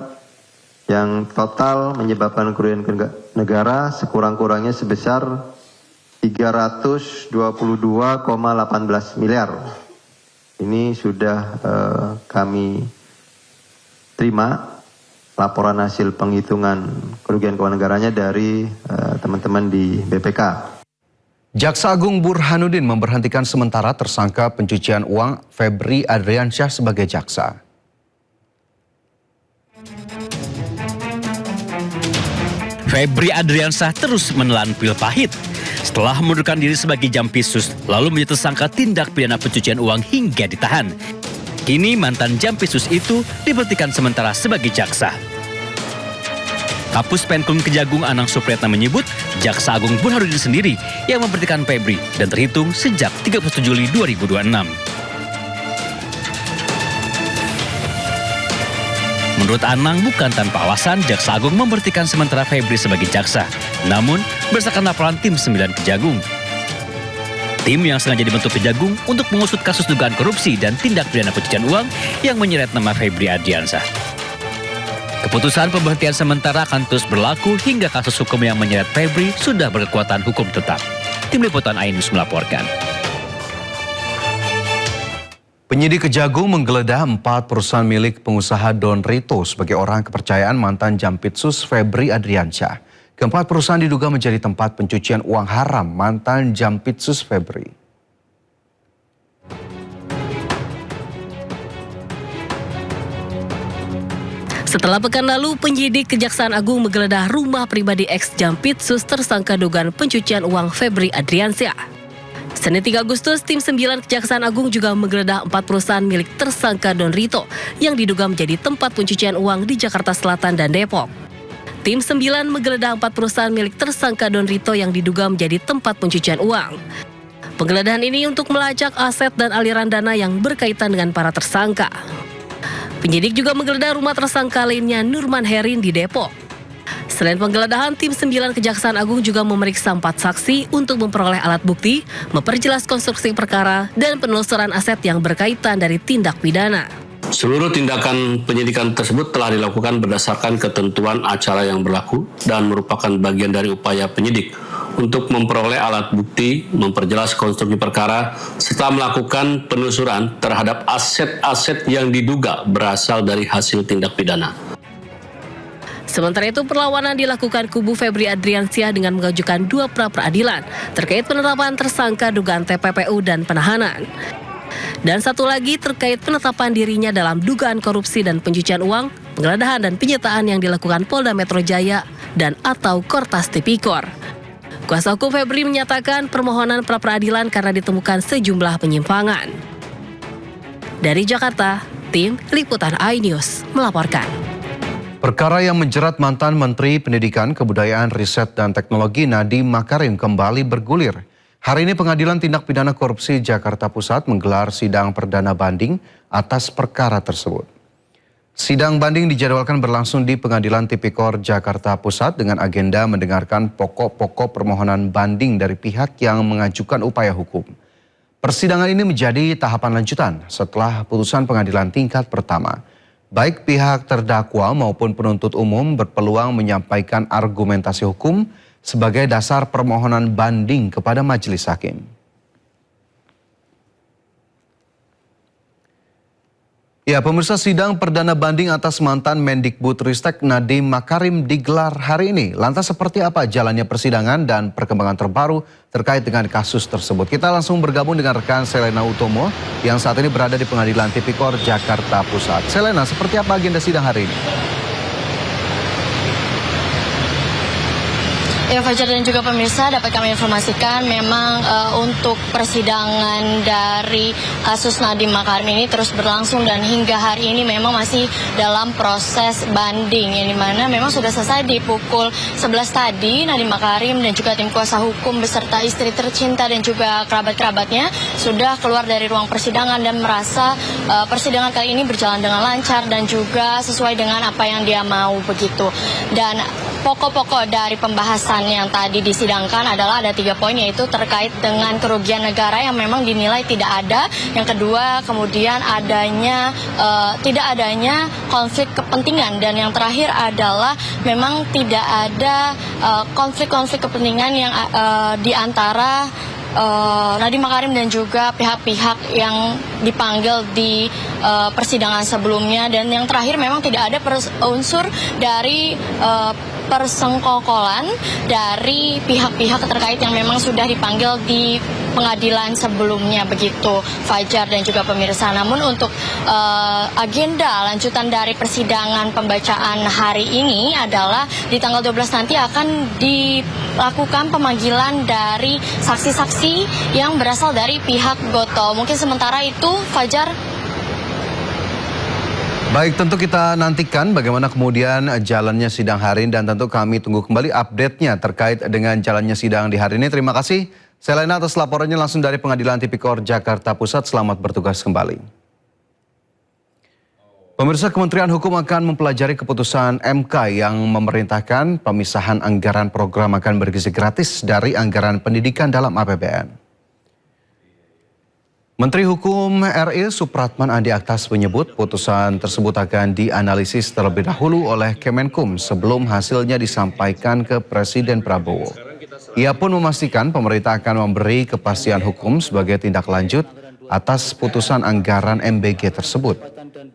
yang total menyebabkan kerugian negara sekurang-kurangnya sebesar 322,18 miliar. Ini sudah kami terima laporan hasil penghitungan kerugian keuangan negaranya dari teman-teman di BPK. Jaksa Agung Burhanuddin memberhentikan sementara tersangka pencucian uang Febri Adriansyah sebagai jaksa. Febri Adriansyah terus menelan pil pahit. Setelah mengundurkan diri sebagai Jampisus, lalu menjadi tersangka tindak pidana pencucian uang hingga ditahan. Kini mantan Jampisus itu diberhentikan sementara sebagai jaksa. Kapus Penkum Kejagung Anang Supriyatna menyebut Jaksa Agung Burhanuddin sendiri yang memberhentikan Febri dan terhitung sejak 31 Juli 2026. Menurut Anang, bukan tanpa alasan Jaksa Agung memberhentikan sementara Febri sebagai jaksa. Namun, berdasarkan laporan tim 9 Kejagung. Tim yang sengaja dibentuk Kejagung untuk mengusut kasus dugaan korupsi dan tindak pidana pencucian uang yang menyeret nama Febri Adriansyah. Keputusan pemberhentian sementara akan terus berlaku hingga kasus hukum yang menyeret Febri sudah berkekuatan hukum tetap. Tim Liputan iNews melaporkan. Penyidik Kejagung menggeledah 4 perusahaan milik pengusaha Don Rito sebagai orang kepercayaan mantan Jampitsus Febri Adriansyah. Keempat perusahaan diduga menjadi tempat pencucian uang haram mantan Jampitsus Febri. Setelah pekan lalu, penyidik Kejaksaan Agung menggeledah rumah pribadi ex-Jampitsus tersangka dugaan pencucian uang Febri Adriansyah. Senin 3 Agustus, tim 9 Kejaksaan Agung juga menggeledah 4 perusahaan milik tersangka Don Rito yang diduga menjadi tempat pencucian uang di Jakarta Selatan dan Depok. Tim 9 menggeledah 4 perusahaan milik tersangka Don Rito yang diduga menjadi tempat pencucian uang. Penggeledahan ini untuk melacak aset dan aliran dana yang berkaitan dengan para tersangka. Penyidik juga menggeledah rumah tersangka lainnya Nurman Herin di Depok. Selain penggeledahan, tim 9 Kejaksaan Agung juga memeriksa 4 saksi untuk memperoleh alat bukti, memperjelas konstruksi perkara, dan penelusuran aset yang berkaitan dari tindak pidana. Seluruh tindakan penyidikan tersebut telah dilakukan berdasarkan ketentuan acara yang berlaku dan merupakan bagian dari upaya penyidik untuk memperoleh alat bukti, memperjelas konstruksi perkara, serta melakukan penelusuran terhadap aset-aset yang diduga berasal dari hasil tindak pidana. Sementara itu, perlawanan dilakukan kubu Febri Adriansyah dengan mengajukan 2 pra-peradilan terkait penetapan tersangka dugaan TPPU dan penahanan. Dan satu lagi terkait penetapan dirinya dalam dugaan korupsi dan pencucian uang, penggeledahan dan penyitaan yang dilakukan Polda Metro Jaya dan atau Kortas Tipikor. Kuasa hukum Febri menyatakan permohonan pra-peradilan karena ditemukan sejumlah penyimpangan. Dari Jakarta, tim Liputan iNews melaporkan. Perkara yang menjerat mantan Menteri Pendidikan, Kebudayaan, Riset, dan Teknologi Nadiem Makarim kembali bergulir. Hari ini Pengadilan Tindak Pidana Korupsi Jakarta Pusat menggelar sidang perdana banding atas perkara tersebut. Sidang banding dijadwalkan berlangsung di Pengadilan Tipikor Jakarta Pusat dengan agenda mendengarkan pokok-pokok permohonan banding dari pihak yang mengajukan upaya hukum. Persidangan ini menjadi tahapan lanjutan setelah putusan pengadilan tingkat pertama. Baik pihak terdakwa maupun penuntut umum berpeluang menyampaikan argumentasi hukum sebagai dasar permohonan banding kepada majelis hakim. Ya, pemirsa, sidang perdana banding atas mantan Mendikbudristek Nadiem Makarim digelar hari ini. Lantas seperti apa jalannya persidangan dan perkembangan terbaru terkait dengan kasus tersebut? Kita langsung bergabung dengan rekan Selena Utomo yang saat ini berada di Pengadilan Tipikor Jakarta Pusat. Selena, seperti apa agenda sidang hari ini? Ya, Fajar dan juga pemirsa, dapat kami informasikan memang untuk persidangan dari kasus Nadiem Makarim ini terus berlangsung dan hingga hari ini memang masih dalam proses banding, yang dimana memang sudah selesai di pukul 11 tadi. Nadiem Makarim dan juga tim kuasa hukum beserta istri tercinta dan juga kerabat-kerabatnya sudah keluar dari ruang persidangan dan merasa persidangan kali ini berjalan dengan lancar dan juga sesuai dengan apa yang dia mau begitu. Dan pokok-pokok dari pembahasan yang tadi disidangkan adalah ada 3 poin, yaitu terkait dengan kerugian negara yang memang dinilai tidak ada. Yang kedua, kemudian tidak adanya konflik kepentingan. Dan yang terakhir adalah memang tidak ada konflik-konflik kepentingan yang di antara Nadiem Makarim dan juga pihak-pihak yang dipanggil di persidangan sebelumnya. Dan yang terakhir memang tidak ada unsur dari persengkokolan dari pihak-pihak terkait yang memang sudah dipanggil di pengadilan sebelumnya begitu, Fajar dan juga pemirsa. Namun untuk agenda lanjutan dari persidangan pembacaan hari ini adalah di tanggal 12 nanti akan dilakukan pemanggilan dari saksi-saksi yang berasal dari pihak Gotoh. Mungkin sementara itu, Fajar. Baik, tentu kita nantikan bagaimana kemudian jalannya sidang hari ini dan tentu kami tunggu kembali update-nya terkait dengan jalannya sidang di hari ini. Terima kasih Selena atas laporannya langsung dari Pengadilan Tipikor Jakarta Pusat. Selamat bertugas kembali. Pemirsa, Kementerian Hukum akan mempelajari keputusan MK yang memerintahkan pemisahan anggaran program makan bergizi gratis dari anggaran pendidikan dalam APBN. Menteri Hukum RI Supratman Andi Aktas menyebut putusan tersebut akan dianalisis terlebih dahulu oleh Kemenkum sebelum hasilnya disampaikan ke Presiden Prabowo. Ia pun memastikan pemerintah akan memberi kepastian hukum sebagai tindak lanjut atas putusan anggaran MBG tersebut.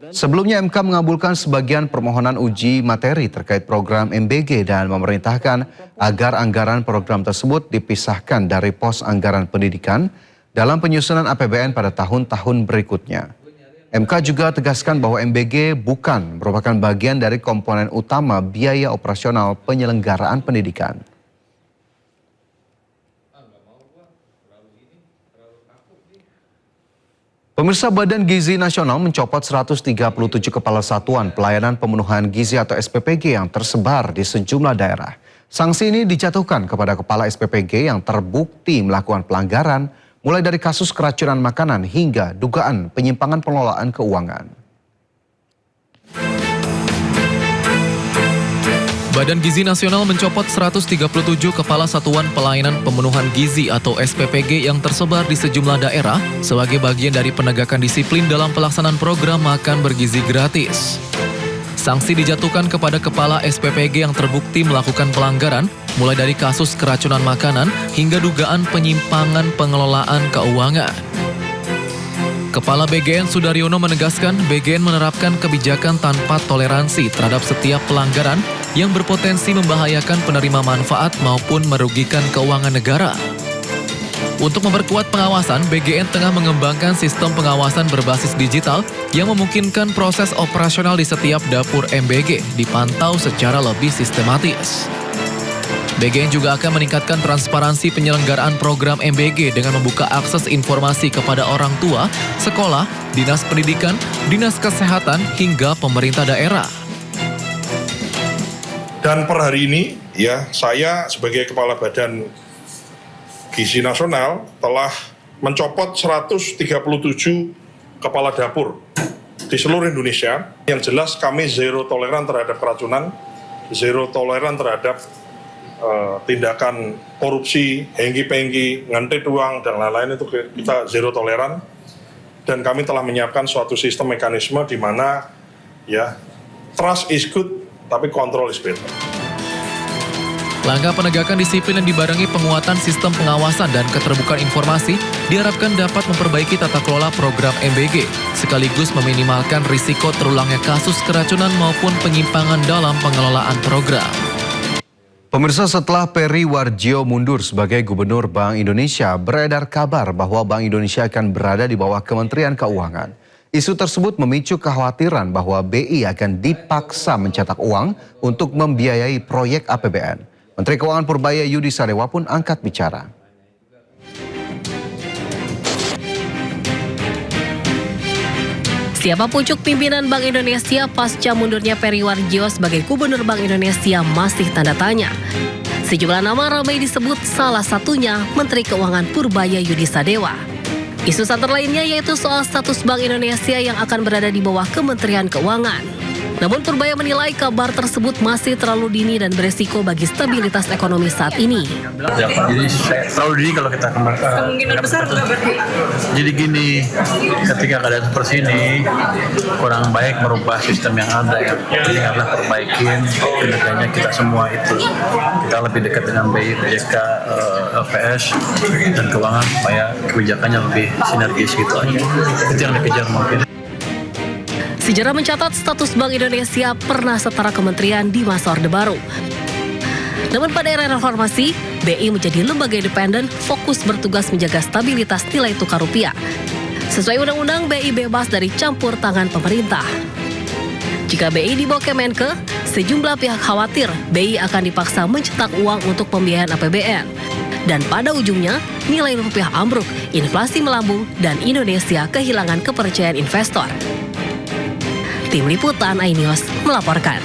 Sebelumnya MK mengabulkan sebagian permohonan uji materi terkait program MBG dan memerintahkan agar anggaran program tersebut dipisahkan dari pos anggaran pendidikan dalam penyusunan APBN pada tahun-tahun berikutnya. MK juga tegaskan bahwa MBG bukan merupakan bagian dari komponen utama biaya operasional penyelenggaraan pendidikan. Pemirsa, Badan Gizi Nasional mencopot 137 kepala satuan pelayanan pemenuhan gizi atau SPPG yang tersebar di sejumlah daerah. Sanksi ini dijatuhkan kepada kepala SPPG yang terbukti melakukan pelanggaran, mulai dari kasus keracunan makanan hingga dugaan penyimpangan pengelolaan keuangan. Badan Gizi Nasional mencopot 137 kepala satuan pelayanan pemenuhan gizi atau SPPG yang tersebar di sejumlah daerah sebagai bagian dari penegakan disiplin dalam pelaksanaan program makan bergizi gratis. Sanksi dijatuhkan kepada kepala SPPG yang terbukti melakukan pelanggaran, mulai dari kasus keracunan makanan hingga dugaan penyimpangan pengelolaan keuangan. Kepala BGN Sudaryono menegaskan BGN menerapkan kebijakan tanpa toleransi terhadap setiap pelanggaran yang berpotensi membahayakan penerima manfaat maupun merugikan keuangan negara. Untuk memperkuat pengawasan, BGN tengah mengembangkan sistem pengawasan berbasis digital yang memungkinkan proses operasional di setiap dapur MBG dipantau secara lebih sistematis. BGN juga akan meningkatkan transparansi penyelenggaraan program MBG dengan membuka akses informasi kepada orang tua, sekolah, dinas pendidikan, dinas kesehatan, hingga pemerintah daerah. Dan per hari ini, ya, saya sebagai Kepala Badan Gizi Nasional telah mencopot 137 kepala dapur di seluruh Indonesia. Yang jelas kami zero toleran terhadap keracunan, zero toleran terhadap tindakan korupsi, hengki-pengki, ngantit uang, dan lain-lain, itu kita zero toleran. Dan kami telah menyiapkan suatu sistem mekanisme di mana ya trust is good, tapi control is better. Langkah penegakan disiplin yang dibarengi penguatan sistem pengawasan dan keterbukaan informasi diharapkan dapat memperbaiki tata kelola program MBG, sekaligus meminimalkan risiko terulangnya kasus keracunan maupun penyimpangan dalam pengelolaan program. Pemirsa, setelah Peri Warjio mundur sebagai Gubernur Bank Indonesia, beredar kabar bahwa Bank Indonesia akan berada di bawah Kementerian Keuangan. Isu tersebut memicu kekhawatiran bahwa BI akan dipaksa mencetak uang untuk membiayai proyek APBN. Menteri Keuangan Purbaya Yudi Sadewa pun angkat bicara. Siapa pucuk pimpinan Bank Indonesia pasca mundurnya Peri Warjio sebagai Gubernur Bank Indonesia masih tanda tanya. Sejumlah nama ramai disebut, salah satunya Menteri Keuangan Purbaya Yudi Sadewa. Isu santer lainnya yaitu soal status Bank Indonesia yang akan berada di bawah Kementerian Keuangan. Namun Purbaya menilai kabar tersebut masih terlalu dini dan beresiko bagi stabilitas ekonomi saat ini. Ya, jadi terlalu dini kalau kita kemungkinan besar berarti. Jadi gini, ketika keadaan seperti ini kurang baik merubah sistem yang ada ya. Jadi haruslah perbaikin kinerjanya kita semua itu. Kita lebih dekat dengan BI, PJK, LPS dan keuangan supaya kebijakannya lebih sinergis gitu aja. Itu yang dikejar mungkin. Sejarah mencatat status Bank Indonesia pernah setara kementerian di masa Orde Baru. Namun pada era reformasi, BI menjadi lembaga independen fokus bertugas menjaga stabilitas nilai tukar rupiah. Sesuai undang-undang, BI bebas dari campur tangan pemerintah. Jika BI dibawa Kemenke, sejumlah pihak khawatir BI akan dipaksa mencetak uang untuk pembiayaan APBN. Dan pada ujungnya, nilai rupiah ambruk, inflasi melambung, dan Indonesia kehilangan kepercayaan investor. Tim Liputan iNews melaporkan.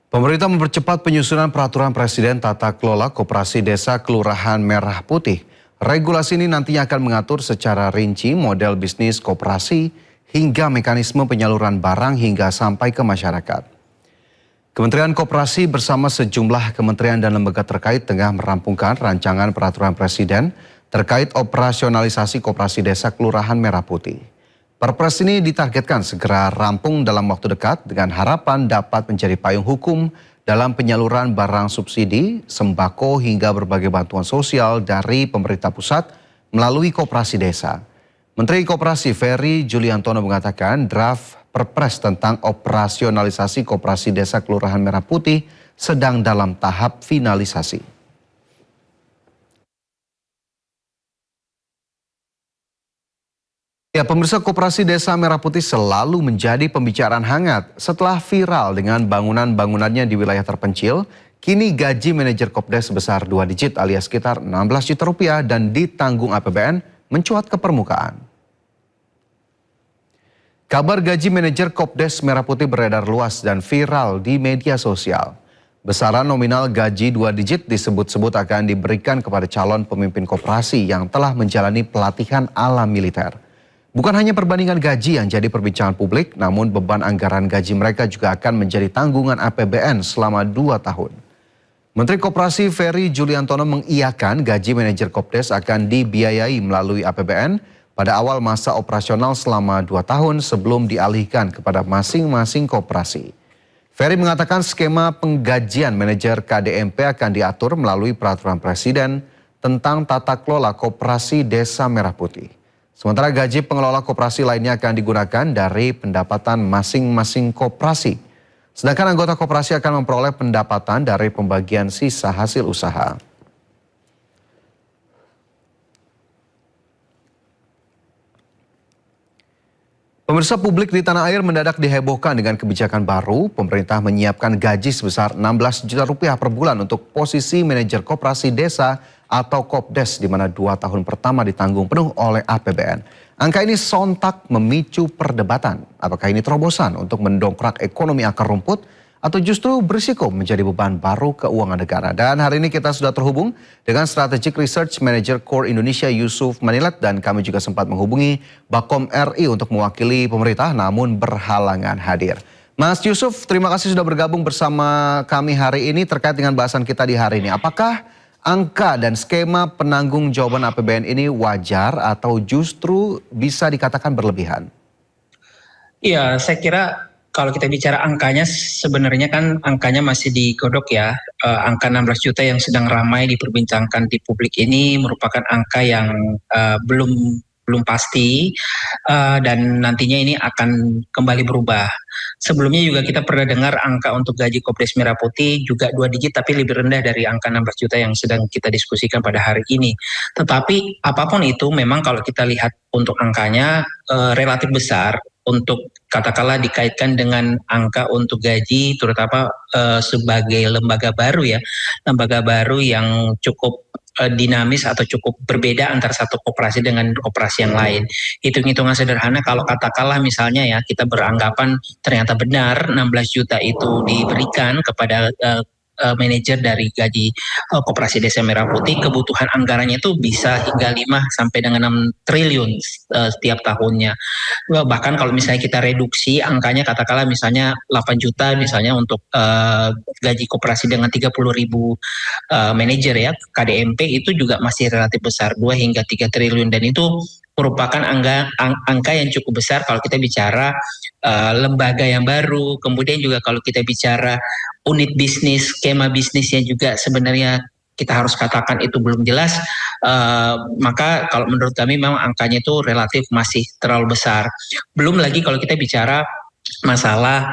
Pemerintah mempercepat penyusunan peraturan Presiden tata kelola Koperasi Desa Kelurahan Merah Putih. Regulasi ini nantinya akan mengatur secara rinci model bisnis koperasi hingga mekanisme penyaluran barang hingga sampai ke masyarakat. Kementerian Koperasi bersama sejumlah kementerian dan lembaga terkait tengah merampungkan rancangan peraturan Presiden terkait operasionalisasi Koperasi Desa Kelurahan Merah Putih. Perpres ini ditargetkan segera rampung dalam waktu dekat dengan harapan dapat menjadi payung hukum dalam penyaluran barang subsidi, sembako hingga berbagai bantuan sosial dari pemerintah pusat melalui koperasi desa. Menteri Koperasi Ferry Juliantono mengatakan draft Perpres tentang operasionalisasi Koperasi Desa Kelurahan Merah Putih sedang dalam tahap finalisasi. Ya, pemirsa, Koperasi Desa Merah Putih selalu menjadi pembicaraan hangat setelah viral dengan bangunan-bangunannya di wilayah terpencil. Kini gaji manajer Kopdes sebesar 2 digit alias sekitar 16 juta rupiah dan ditanggung APBN mencuat ke permukaan. Kabar gaji manajer Kopdes Merah Putih beredar luas dan viral di media sosial. Besaran nominal gaji 2 digit disebut-sebut akan diberikan kepada calon pemimpin koperasi yang telah menjalani pelatihan ala militer. Bukan hanya perbandingan gaji yang jadi perbincangan publik, namun beban anggaran gaji mereka juga akan menjadi tanggungan APBN selama 2 tahun. Menteri Koperasi Ferry Juliantono mengiyakan gaji manajer Kopdes akan dibiayai melalui APBN pada awal masa operasional selama 2 tahun sebelum dialihkan kepada masing-masing koperasi. Ferry mengatakan skema penggajian manajer KDMP akan diatur melalui peraturan presiden tentang tata kelola Koperasi Desa Merah Putih. Sementara gaji pengelola koperasi lainnya akan digunakan dari pendapatan masing-masing koperasi. Sedangkan anggota koperasi akan memperoleh pendapatan dari pembagian sisa hasil usaha. Pemirsa, publik di tanah air mendadak dihebohkan dengan kebijakan baru. Pemerintah menyiapkan gaji sebesar 16 juta rupiah per bulan untuk posisi manajer koperasi desa atau Kopdes, di mana 2 tahun pertama ditanggung penuh oleh APBN. Angka ini sontak memicu perdebatan. Apakah ini terobosan untuk mendongkrak ekonomi akar rumput atau justru berisiko menjadi beban baru keuangan negara? Dan hari ini kita sudah terhubung dengan Strategic Research Manager Core Indonesia Yusuf Manilat, dan kami juga sempat menghubungi Bakom RI untuk mewakili pemerintah namun berhalangan hadir. Mas Yusuf, terima kasih sudah bergabung bersama kami hari ini terkait dengan bahasan kita di hari ini. Apakah angka dan skema penanggung jawaban APBN ini wajar atau justru bisa dikatakan berlebihan? Iya, saya kira kalau kita bicara angkanya, sebenarnya kan angkanya masih digodok ya. Angka 16 juta yang sedang ramai diperbincangkan di publik ini merupakan angka yang belum pasti dan nantinya ini akan kembali berubah. Sebelumnya juga kita pernah dengar angka untuk gaji Kopdes Merah Putih juga 2 digit tapi lebih rendah dari angka 16 juta yang sedang kita diskusikan pada hari ini. Tetapi apapun itu, memang kalau kita lihat untuk angkanya relatif besar untuk katakanlah dikaitkan dengan angka untuk gaji, terutama sebagai lembaga baru ya, lembaga baru yang cukup dinamis atau cukup berbeda antara satu koperasi dengan koperasi yang lain. Hitung-hitungan sederhana, kalau katakanlah misalnya ya kita beranggapan ternyata benar 16 juta itu diberikan kepada manajer dari gaji Koperasi Desa Merah Putih, kebutuhan anggarannya itu bisa hingga 5 sampai dengan 6 triliun setiap tahunnya. Bahkan kalau misalnya kita reduksi angkanya, katakanlah misalnya 8 juta misalnya untuk gaji koperasi dengan 30.000 manajer ya, KDMP itu juga masih relatif besar, 2 hingga 3 triliun, dan itu merupakan angka yang cukup besar kalau kita bicara lembaga yang baru. Kemudian juga kalau kita bicara unit bisnis, skema bisnisnya juga sebenarnya kita harus katakan itu belum jelas. Maka kalau menurut kami memang angkanya itu relatif masih terlalu besar. Belum lagi kalau kita bicara masalah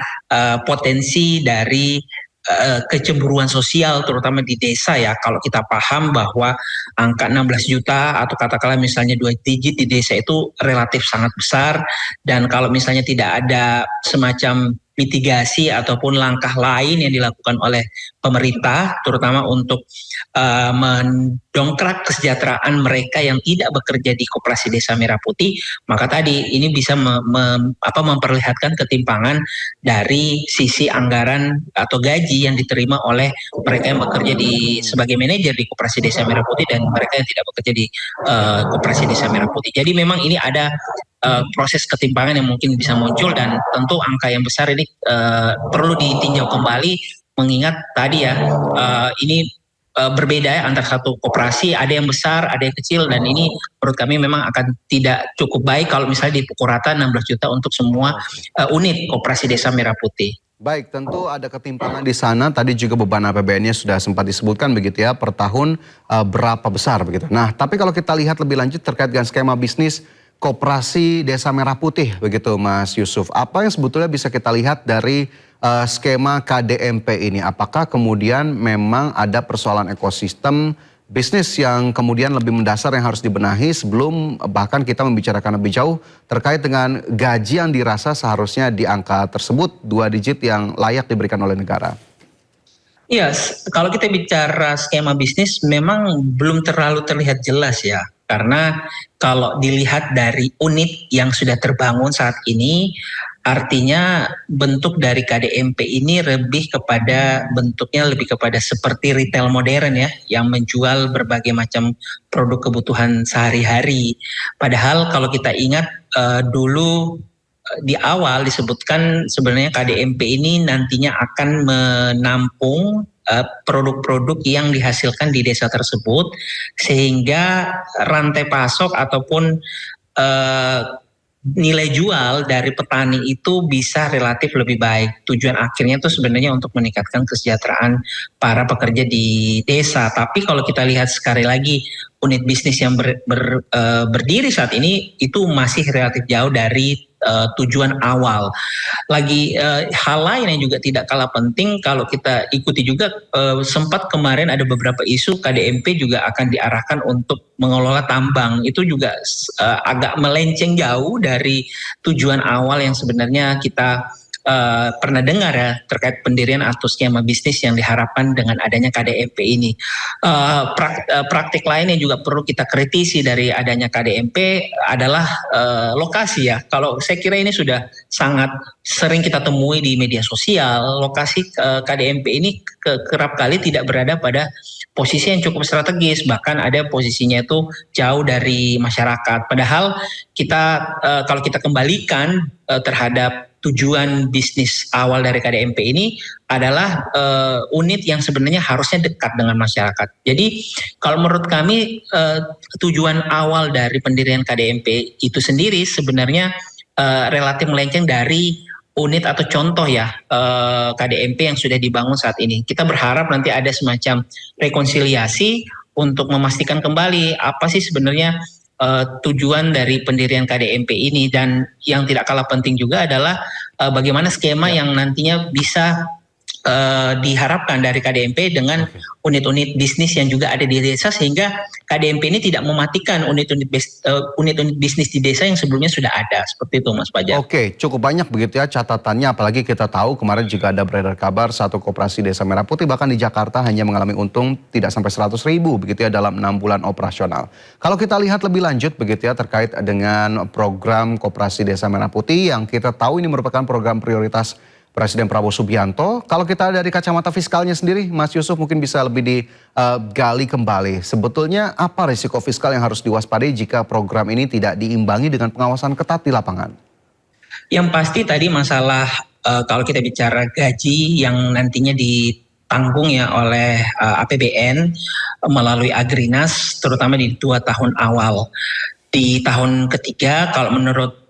potensi dari kecemburuan sosial terutama di desa ya. Kalau kita paham bahwa angka 16 juta atau katakanlah misalnya 2 digit di desa itu relatif sangat besar, dan kalau misalnya tidak ada semacam mitigasi ataupun langkah lain yang dilakukan oleh pemerintah terutama untuk mendongkrak kesejahteraan mereka yang tidak bekerja di Koperasi Desa Merah Putih, maka tadi ini bisa memperlihatkan ketimpangan dari sisi anggaran atau gaji yang diterima oleh mereka yang bekerja sebagai manajer di Koperasi Desa Merah Putih dan mereka yang tidak bekerja di Koperasi Desa Merah Putih. Jadi memang ini ada proses ketimpangan yang mungkin bisa muncul, dan tentu angka yang besar ini perlu ditinjau kembali, mengingat tadi ya ini berbeda ya antara satu koperasi, ada yang besar, ada yang kecil, dan ini menurut kami memang akan tidak cukup baik kalau misalnya dipukul rata 16 juta untuk semua unit Koperasi Desa Merah Putih. Baik, tentu ada ketimpangan di sana. Tadi juga beban APBN-nya sudah sempat disebutkan begitu ya, per tahun berapa besar begitu. Nah, tapi kalau kita lihat lebih lanjut terkait dengan skema bisnis Koperasi Desa Merah Putih begitu Mas Yusuf, apa yang sebetulnya bisa kita lihat dari skema KDMP ini? Apakah kemudian memang ada persoalan ekosistem bisnis yang kemudian lebih mendasar yang harus dibenahi sebelum bahkan kita membicarakan lebih jauh terkait dengan gaji yang dirasa seharusnya di angka tersebut 2 digit yang layak diberikan oleh negara? Iya, kalau kita bicara skema bisnis memang belum terlalu terlihat jelas ya. Karena kalau dilihat dari unit yang sudah terbangun saat ini, artinya bentuk dari KDMP ini bentuknya lebih kepada seperti retail modern ya, yang menjual berbagai macam produk kebutuhan sehari-hari. Padahal kalau kita ingat dulu di awal disebutkan sebenarnya KDMP ini nantinya akan menampung produk-produk yang dihasilkan di desa tersebut, sehingga rantai pasok ataupun nilai jual dari petani itu bisa relatif lebih baik. Tujuan akhirnya itu sebenarnya untuk meningkatkan kesejahteraan para pekerja di desa. Tapi kalau kita lihat sekali lagi unit bisnis yang berdiri saat ini itu masih relatif jauh dari tujuan awal. Hal lain yang juga tidak kalah penting kalau kita ikuti juga sempat kemarin ada beberapa isu KDMP juga akan diarahkan untuk mengelola tambang. Itu juga agak melenceng jauh dari tujuan awal yang sebenarnya kita pernah dengar ya terkait pendirian atau skema bisnis yang diharapkan dengan adanya KDMP ini. Praktik lain yang juga perlu kita kritisi dari adanya KDMP adalah lokasi ya. Kalau saya kira ini sudah sangat sering kita temui di media sosial, lokasi KDMP ini kerap kali tidak berada pada posisi yang cukup strategis, bahkan ada posisinya itu jauh dari masyarakat. Padahal kalau kita kembalikan terhadap tujuan bisnis awal dari KDMP ini adalah unit yang sebenarnya harusnya dekat dengan masyarakat. Jadi kalau menurut kami tujuan awal dari pendirian KDMP itu sendiri sebenarnya relatif melenceng dari unit atau contoh ya KDMP yang sudah dibangun saat ini. Kita berharap nanti ada semacam rekonsiliasi untuk memastikan kembali apa sih sebenarnya tujuan dari pendirian KDMP ini, dan yang tidak kalah penting juga adalah bagaimana skema yang nantinya bisa diharapkan dari KDMP dengan unit-unit bisnis yang juga ada di desa, sehingga KDMP ini tidak mematikan unit-unit bisnis di desa yang sebelumnya sudah ada. Seperti itu Mas Fajar. Oke, cukup banyak begitu ya catatannya, apalagi kita tahu kemarin juga ada beredar kabar satu koperasi desa Merah Putih bahkan di Jakarta hanya mengalami untung tidak sampai 100.000 begitu ya dalam 6 bulan operasional. Kalau kita lihat lebih lanjut begitu ya terkait dengan program koperasi desa Merah Putih yang kita tahu ini merupakan program prioritas Presiden Prabowo Subianto. Kalau kita dari kacamata fiskalnya sendiri, Mas Yusuf mungkin bisa lebih digali kembali. Sebetulnya apa risiko fiskal yang harus diwaspadai jika program ini tidak diimbangi dengan pengawasan ketat di lapangan? Yang pasti tadi masalah kalau kita bicara gaji yang nantinya ditanggung ya oleh APBN melalui Agrinas, terutama di 2 tahun awal. Di tahun ketiga kalau menurut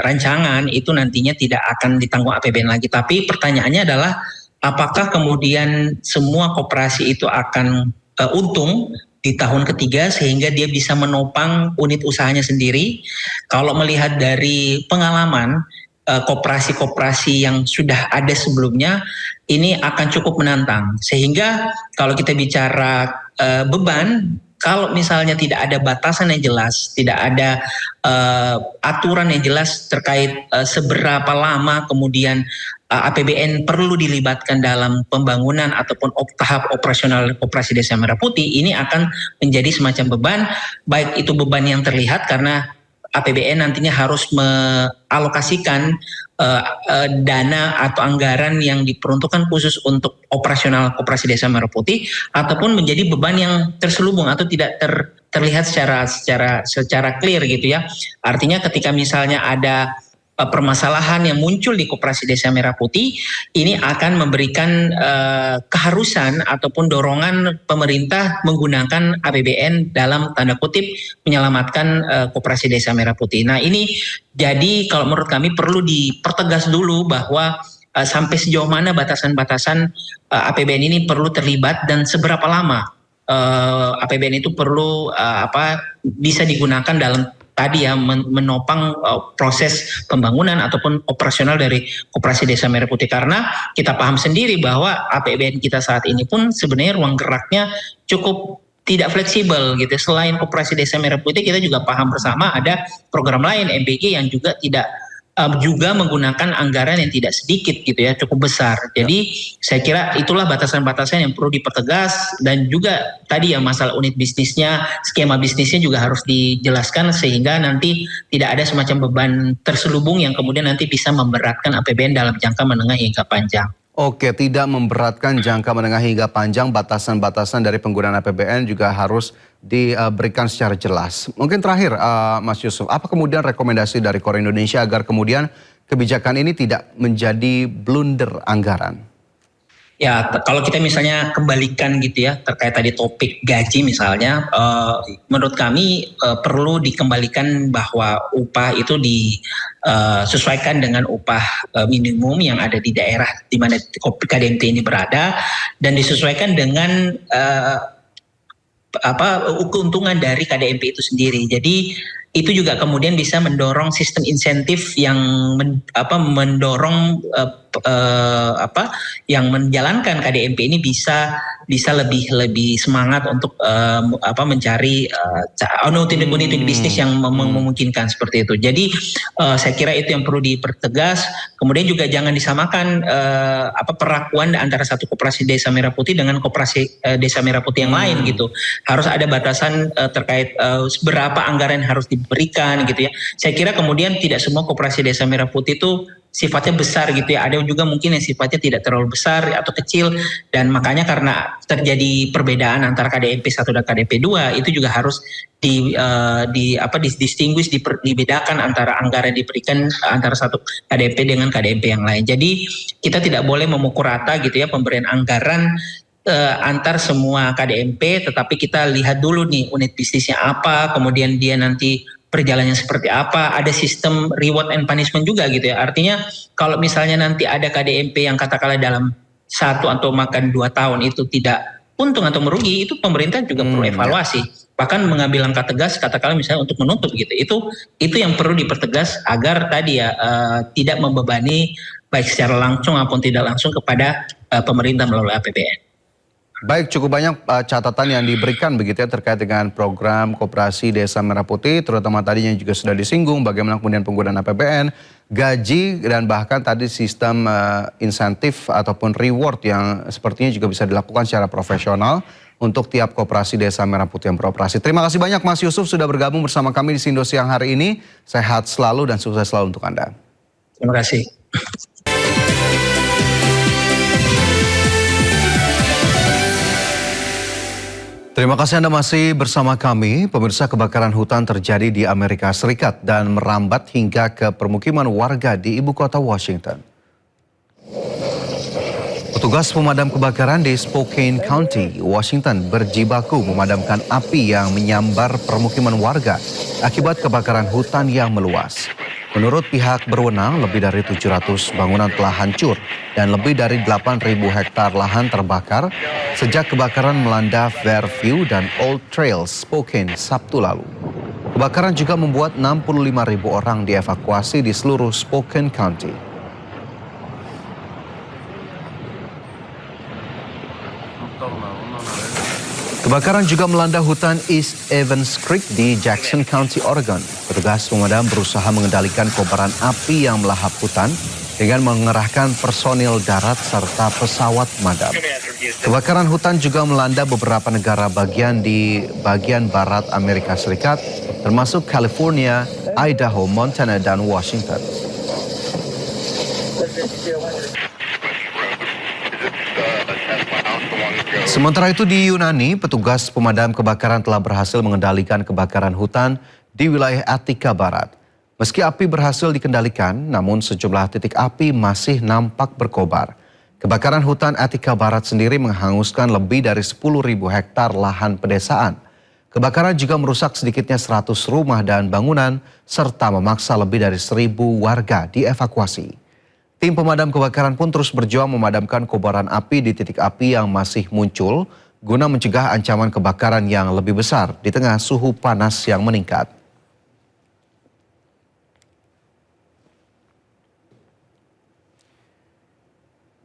rancangan itu nantinya tidak akan ditanggung APBN lagi. Tapi pertanyaannya adalah apakah kemudian semua koperasi itu akan untung di tahun ketiga sehingga dia bisa menopang unit usahanya sendiri. Kalau melihat dari pengalaman koperasi-koperasi yang sudah ada sebelumnya ini akan cukup menantang. Sehingga kalau kita bicara beban, kalau misalnya tidak ada batasan yang jelas, tidak ada aturan yang jelas terkait seberapa lama kemudian APBN perlu dilibatkan dalam pembangunan ataupun tahap operasional koperasi desa Merah Putih, ini akan menjadi semacam beban, baik itu beban yang terlihat karena APBN nantinya harus mengalokasikan dana atau anggaran yang diperuntukkan khusus untuk operasional koperasi desa Merah Putih, ataupun menjadi beban yang terselubung atau tidak terlihat secara clear gitu ya. Artinya ketika misalnya ada permasalahan yang muncul di koperasi desa Merah Putih, ini akan memberikan keharusan ataupun dorongan pemerintah menggunakan APBN dalam tanda kutip menyelamatkan koperasi desa Merah Putih. Nah ini jadi kalau menurut kami perlu dipertegas dulu bahwa sampai sejauh mana batasan-batasan APBN ini perlu terlibat dan seberapa lama APBN itu perlu bisa digunakan dalam tadi ya menopang proses pembangunan ataupun operasional dari koperasi desa Merah Putih, karena kita paham sendiri bahwa APBN kita saat ini pun sebenarnya ruang geraknya cukup tidak fleksibel gitu. Selain Koperasi Desa Merah Putih, kita juga paham bersama ada program lain MBG yang juga tidak juga menggunakan anggaran yang tidak sedikit gitu ya, cukup besar. Jadi saya kira itulah batasan-batasan yang perlu dipertegas, dan juga tadi ya masalah unit bisnisnya, skema bisnisnya juga harus dijelaskan sehingga nanti tidak ada semacam beban terselubung yang kemudian nanti bisa memberatkan APBN dalam jangka menengah hingga panjang. Oke, tidak memberatkan jangka menengah hingga panjang, batasan-batasan dari penggunaan APBN juga harus diberikan secara jelas. Mungkin terakhir Mas Yusuf, apa kemudian rekomendasi dari KOR Indonesia agar kemudian kebijakan ini tidak menjadi blunder anggaran? Ya, kalau kita misalnya kembalikan gitu ya, terkait tadi topik gaji misalnya, menurut kami perlu dikembalikan bahwa upah itu disesuaikan dengan upah minimum yang ada di daerah di mana KDMP ini berada, dan disesuaikan dengan keuntungan dari KDMP itu sendiri. Jadi itu juga kemudian bisa mendorong sistem insentif yang mendorong yang menjalankan KDMP ini bisa lebih semangat untuk mencari unit bisnis yang memungkinkan seperti itu. Jadi saya kira itu yang perlu dipertegas. Kemudian juga jangan disamakan perlakuan antara satu Koperasi Desa Merah Putih dengan Koperasi Desa Merah Putih yang lain gitu. Harus ada batasan terkait berapa anggaran harus diberikan gitu ya. Saya kira kemudian tidak semua Koperasi Desa Merah Putih itu sifatnya besar gitu ya. Ada juga mungkin yang sifatnya tidak terlalu besar atau kecil, dan makanya karena terjadi perbedaan antara KDMP 1 dan KDMP 2 itu juga harus distinguish, dibedakan antara anggaran diberikan antara satu KDMP dengan KDMP yang lain. Jadi kita tidak boleh memukul rata gitu ya pemberian anggaran antar semua KDMP, tetapi kita lihat dulu nih unit bisnisnya apa, kemudian dia nanti perjalanannya seperti apa, ada sistem reward and punishment juga gitu ya. Artinya kalau misalnya nanti ada KDMP yang katakanlah dalam 1 atau makan 2 tahun itu tidak untung atau merugi, itu pemerintah juga perlu evaluasi. Bahkan mengambil langkah tegas katakanlah misalnya untuk menutup gitu. Itu yang perlu dipertegas agar tadi ya tidak membebani baik secara langsung maupun tidak langsung kepada pemerintah melalui APBN. Baik, cukup banyak catatan yang diberikan begitu ya terkait dengan program Koperasi Desa Merah Putih, terutama tadinya juga sudah disinggung bagaimana kemudian penggunaan APBN, gaji, dan bahkan tadi sistem insentif ataupun reward yang sepertinya juga bisa dilakukan secara profesional untuk tiap Koperasi Desa Merah Putih yang beroperasi. Terima kasih banyak Mas Yusuf sudah bergabung bersama kami di Sindo Siang hari ini. Sehat selalu dan sukses selalu untuk Anda. Terima kasih. Terima kasih Anda masih bersama kami. Pemirsa, kebakaran hutan terjadi di Amerika Serikat dan merambat hingga ke permukiman warga di ibu kota Washington. Petugas pemadam kebakaran di Spokane County, Washington berjibaku memadamkan api yang menyambar permukiman warga akibat kebakaran hutan yang meluas. Menurut pihak berwenang, lebih dari 700 bangunan telah hancur dan lebih dari 8.000 hektar lahan terbakar sejak kebakaran melanda Fairview dan Old Trails, Spokane, Sabtu lalu. Kebakaran juga membuat 65.000 orang dievakuasi di seluruh Spokane County. Kebakaran juga melanda hutan East Evans Creek di Jackson County, Oregon. Petugas pemadam berusaha mengendalikan kobaran api yang melahap hutan dengan mengerahkan personil darat serta pesawat pemadam. Kebakaran hutan juga melanda beberapa negara bagian di bagian barat Amerika Serikat, termasuk California, Idaho, Montana, dan Washington. Sementara itu di Yunani, petugas pemadam kebakaran telah berhasil mengendalikan kebakaran hutan di wilayah Attika Barat. Meski api berhasil dikendalikan, namun sejumlah titik api masih nampak berkobar. Kebakaran hutan Attika Barat sendiri menghanguskan lebih dari 10.000 hektar lahan pedesaan. Kebakaran juga merusak sedikitnya 100 rumah dan bangunan, serta memaksa lebih dari 1.000 warga dievakuasi. Tim pemadam kebakaran pun terus berjuang memadamkan kobaran api di titik api yang masih muncul guna mencegah ancaman kebakaran yang lebih besar di tengah suhu panas yang meningkat.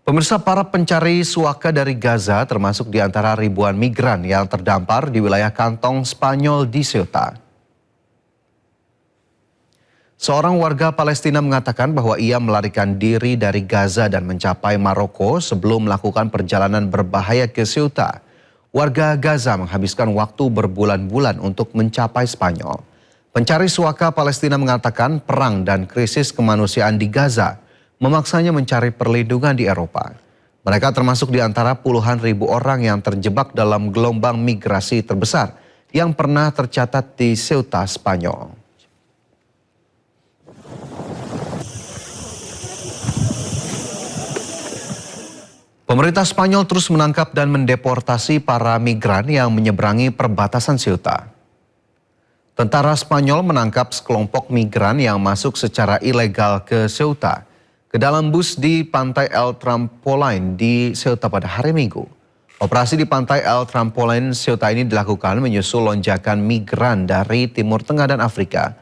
Pemirsa, para pencari suaka dari Gaza termasuk di antara ribuan migran yang terdampar di wilayah kantong Spanyol di Ceuta. Seorang warga Palestina mengatakan bahwa ia melarikan diri dari Gaza dan mencapai Maroko sebelum melakukan perjalanan berbahaya ke Ceuta. Warga Gaza menghabiskan waktu berbulan-bulan untuk mencapai Spanyol. Pencari suaka Palestina mengatakan perang dan krisis kemanusiaan di Gaza memaksanya mencari perlindungan di Eropa. Mereka termasuk di antara puluhan ribu orang yang terjebak dalam gelombang migrasi terbesar yang pernah tercatat di Ceuta, Spanyol. Pemerintah Spanyol terus menangkap dan mendeportasi para migran yang menyeberangi perbatasan Ceuta. Tentara Spanyol menangkap sekelompok migran yang masuk secara ilegal ke Ceuta ke dalam bus di pantai El Trampolin di Ceuta pada hari Minggu. Operasi di pantai El Trampolin Ceuta ini dilakukan menyusul lonjakan migran dari Timur Tengah dan Afrika.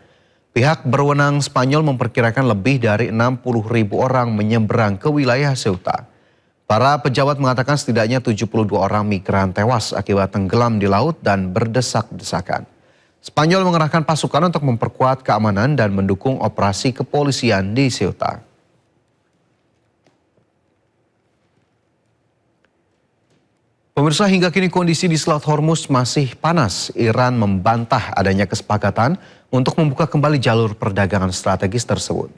Pihak berwenang Spanyol memperkirakan lebih dari 60.000 orang menyeberang ke wilayah Ceuta. Para pejabat mengatakan setidaknya 72 orang migran tewas akibat tenggelam di laut dan berdesak-desakan. Spanyol mengerahkan pasukan untuk memperkuat keamanan dan mendukung operasi kepolisian di Ceuta. Pemirsa, hingga kini kondisi di Selat Hormuz masih panas. Iran membantah adanya kesepakatan untuk membuka kembali jalur perdagangan strategis tersebut.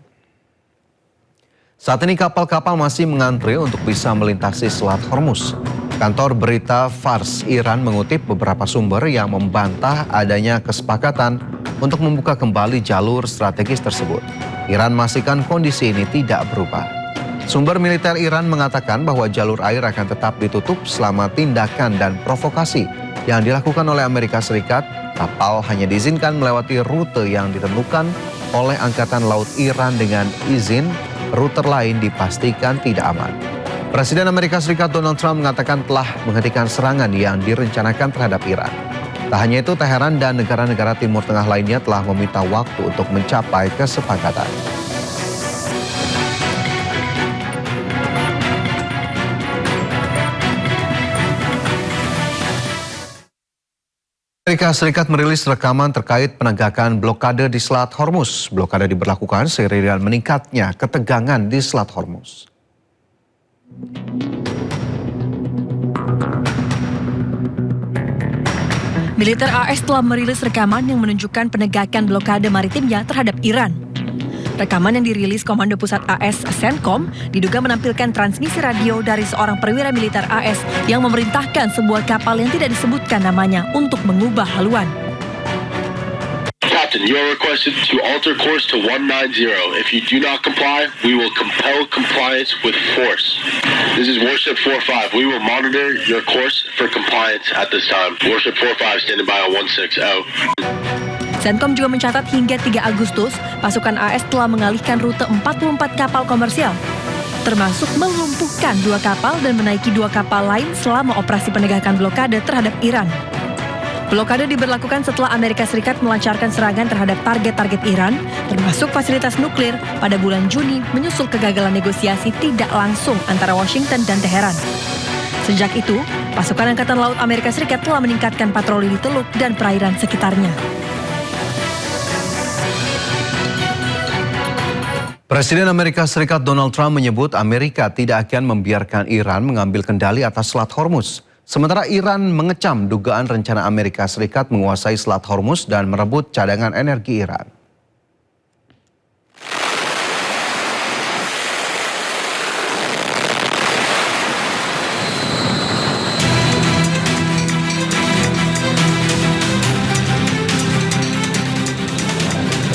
Saat ini kapal-kapal masih mengantre untuk bisa melintasi Selat Hormuz. Kantor berita Fars Iran mengutip beberapa sumber yang membantah adanya kesepakatan untuk membuka kembali jalur strategis tersebut. Iran memastikan kondisi ini tidak berubah. Sumber militer Iran mengatakan bahwa jalur air akan tetap ditutup selama tindakan dan provokasi yang dilakukan oleh Amerika Serikat. Kapal hanya diizinkan melewati rute yang ditentukan oleh Angkatan Laut Iran dengan izin. Rute lain dipastikan tidak aman. Presiden Amerika Serikat Donald Trump mengatakan telah menghentikan serangan yang direncanakan terhadap Iran. Tak hanya itu, Teheran dan negara-negara Timur Tengah lainnya telah meminta waktu untuk mencapai kesepakatan. Amerika Serikat merilis rekaman terkait penegakan blokade di Selat Hormuz. Blokade diberlakukan seiring dengan meningkatnya ketegangan di Selat Hormuz. Militer AS telah merilis rekaman yang menunjukkan penegakan blokade maritimnya terhadap Iran. Rekaman yang dirilis Komando Pusat AS CENTCOM diduga menampilkan transmisi radio dari seorang perwira militer AS yang memerintahkan sebuah kapal yang tidak disebutkan namanya untuk mengubah haluan. Captain, you are requested to alter course to 190. If you do not comply, we will compel compliance with force. This is Warship 45. We will monitor your course for compliance at this time. Warship 45 standing by on 16 out. CENTCOM juga mencatat hingga 3 Agustus, pasukan AS telah mengalihkan rute 44 kapal komersial, termasuk melumpuhkan 2 kapal dan menaiki 2 kapal lain selama operasi penegakan blokade terhadap Iran. Blokade diberlakukan setelah Amerika Serikat melancarkan serangan terhadap target-target Iran, termasuk fasilitas nuklir pada bulan Juni menyusul kegagalan negosiasi tidak langsung antara Washington dan Teheran. Sejak itu, pasukan Angkatan Laut Amerika Serikat telah meningkatkan patroli di Teluk dan perairan sekitarnya. Presiden Amerika Serikat Donald Trump menyebut Amerika tidak akan membiarkan Iran mengambil kendali atas Selat Hormuz. Sementara Iran mengecam dugaan rencana Amerika Serikat menguasai Selat Hormuz dan merebut cadangan energi Iran.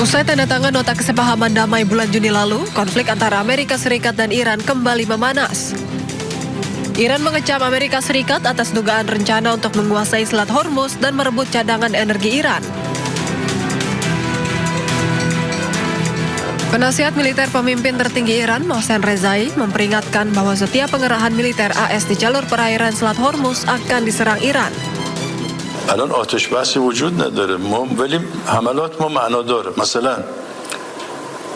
Usai tanda tangan nota kesepahaman damai bulan Juni lalu, konflik antara Amerika Serikat dan Iran kembali memanas. Iran mengecam Amerika Serikat atas dugaan rencana untuk menguasai Selat Hormuz dan merebut cadangan energi Iran. Penasihat militer pemimpin tertinggi Iran, Mohsen Rezai, memperingatkan bahwa setiap pengerahan militer AS di jalur perairan Selat Hormuz akan diserang Iran. الان آتش بحثی وجود نداره ولی حملات ما معنا داره مثلا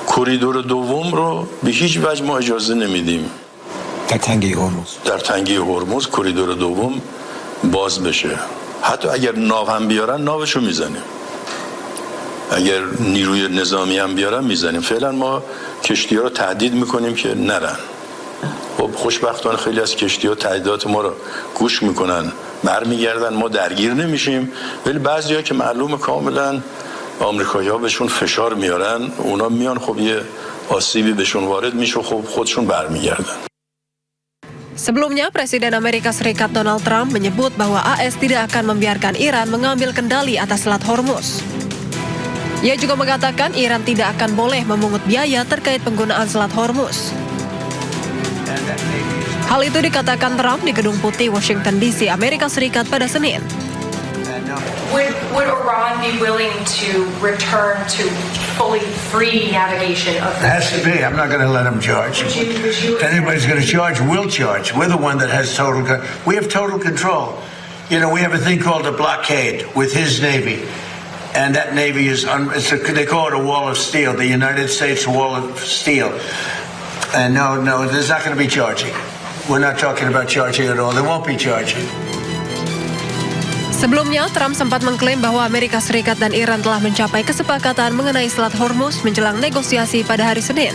کوریدور دوم رو به هیچ وجه ما اجازه نمیدیم در تنگه هرمز کریدور دوم باز بشه. حتی اگر ناو هم بیارن ناوشو میزنیم. اگر نیروی نظامی هم بیارن میزنیم. فعلا ما کشتی‌ها رو تهدید میکنیم که نرن. خب خوشبختانه خیلی از کشتی‌ها تهدیدات ما رو گوش میکنن، برمیگردن، ما درگیر نمیشیم. ولی بعضی‌ها که معلومه کاملا آمریکایی‌ها بهشون فشار میارن، اونا میان خب یه آسیبی بهشون وارد میشه، خب خودشون برمیگردن. Sebelumnya, Presiden Amerika Serikat Donald Trump menyebut bahwa AS tidak akan membiarkan Iran mengambil kendali atas Selat Hormuz. Ia juga mengatakan Iran tidak akan boleh memungut biaya terkait penggunaan Selat Hormuz. Hal itu dikatakan Trump di Gedung Putih, Washington DC, Amerika Serikat pada Senin. Would Iran be willing to return to fully free navigation of the... It has to be. I'm not going to let them charge. If anybody's going to charge, we'll charge. We're the one that has total control. We have total control. You know, we have a thing called a blockade with his Navy. And that Navy is, they call it a wall of steel, the United States wall of steel. And no, there's not going to be charging. We're not talking about charging at all. There won't be charging. Sebelumnya, Trump sempat mengklaim bahwa Amerika Serikat dan Iran telah mencapai kesepakatan mengenai Selat Hormuz menjelang negosiasi pada hari Senin.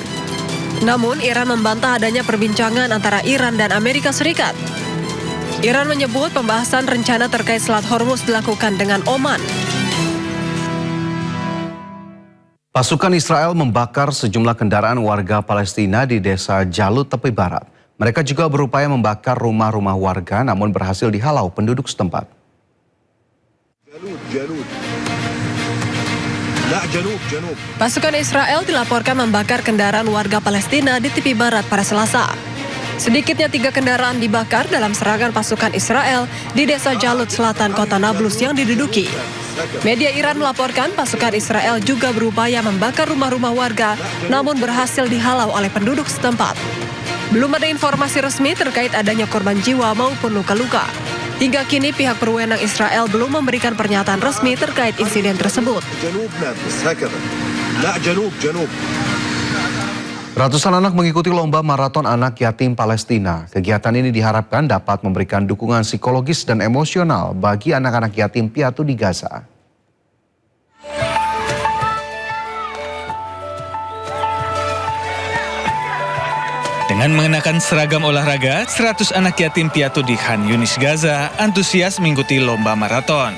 Namun, Iran membantah adanya perbincangan antara Iran dan Amerika Serikat. Iran menyebut pembahasan rencana terkait Selat Hormuz dilakukan dengan Oman. Pasukan Israel membakar sejumlah kendaraan warga Palestina di desa Jalut, tepi barat. Mereka juga berupaya membakar rumah-rumah warga namun berhasil dihalau penduduk setempat. Pasukan Israel dilaporkan membakar kendaraan warga Palestina di tepi barat pada Selasa. Sedikitnya 3 kendaraan dibakar dalam serangan pasukan Israel di desa Jalut Selatan kota Nablus yang diduduki. Media Iran melaporkan pasukan Israel juga berupaya membakar rumah-rumah warga namun berhasil dihalau oleh penduduk setempat. Belum ada informasi resmi terkait adanya korban jiwa maupun luka-luka. Hingga kini pihak berwenang Israel belum memberikan pernyataan resmi terkait insiden tersebut. Ratusan anak mengikuti lomba maraton anak yatim Palestina. Kegiatan ini diharapkan dapat memberikan dukungan psikologis dan emosional bagi anak-anak yatim piatu di Gaza. Dengan mengenakan seragam olahraga, 100 anak yatim piatu di Khan Yunis, Gaza antusias mengikuti lomba maraton.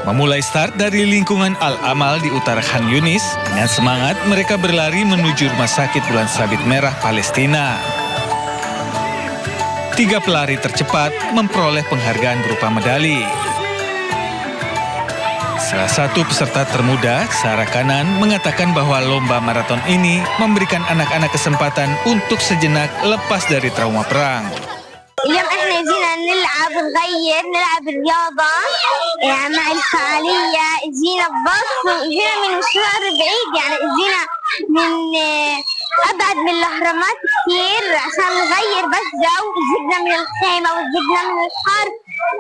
Memulai start dari lingkungan Al-Amal di utara Khan Yunis, dengan semangat mereka berlari menuju Rumah Sakit Bulan Sabit Merah Palestina. 3 pelari tercepat memperoleh penghargaan berupa medali. Salah satu peserta termuda, Sarah Kanan, mengatakan bahwa lomba maraton ini memberikan anak-anak kesempatan untuk sejenak lepas dari trauma perang. اليوم احنا جينا نلعب نلعب رياضة مع الفعالية جينا جينا من مشوار بعيد يعني جينا من أبعد من الأهرامات كثير عشان نغير بس جو زهقنا من الخيمة وزهقنا من الحر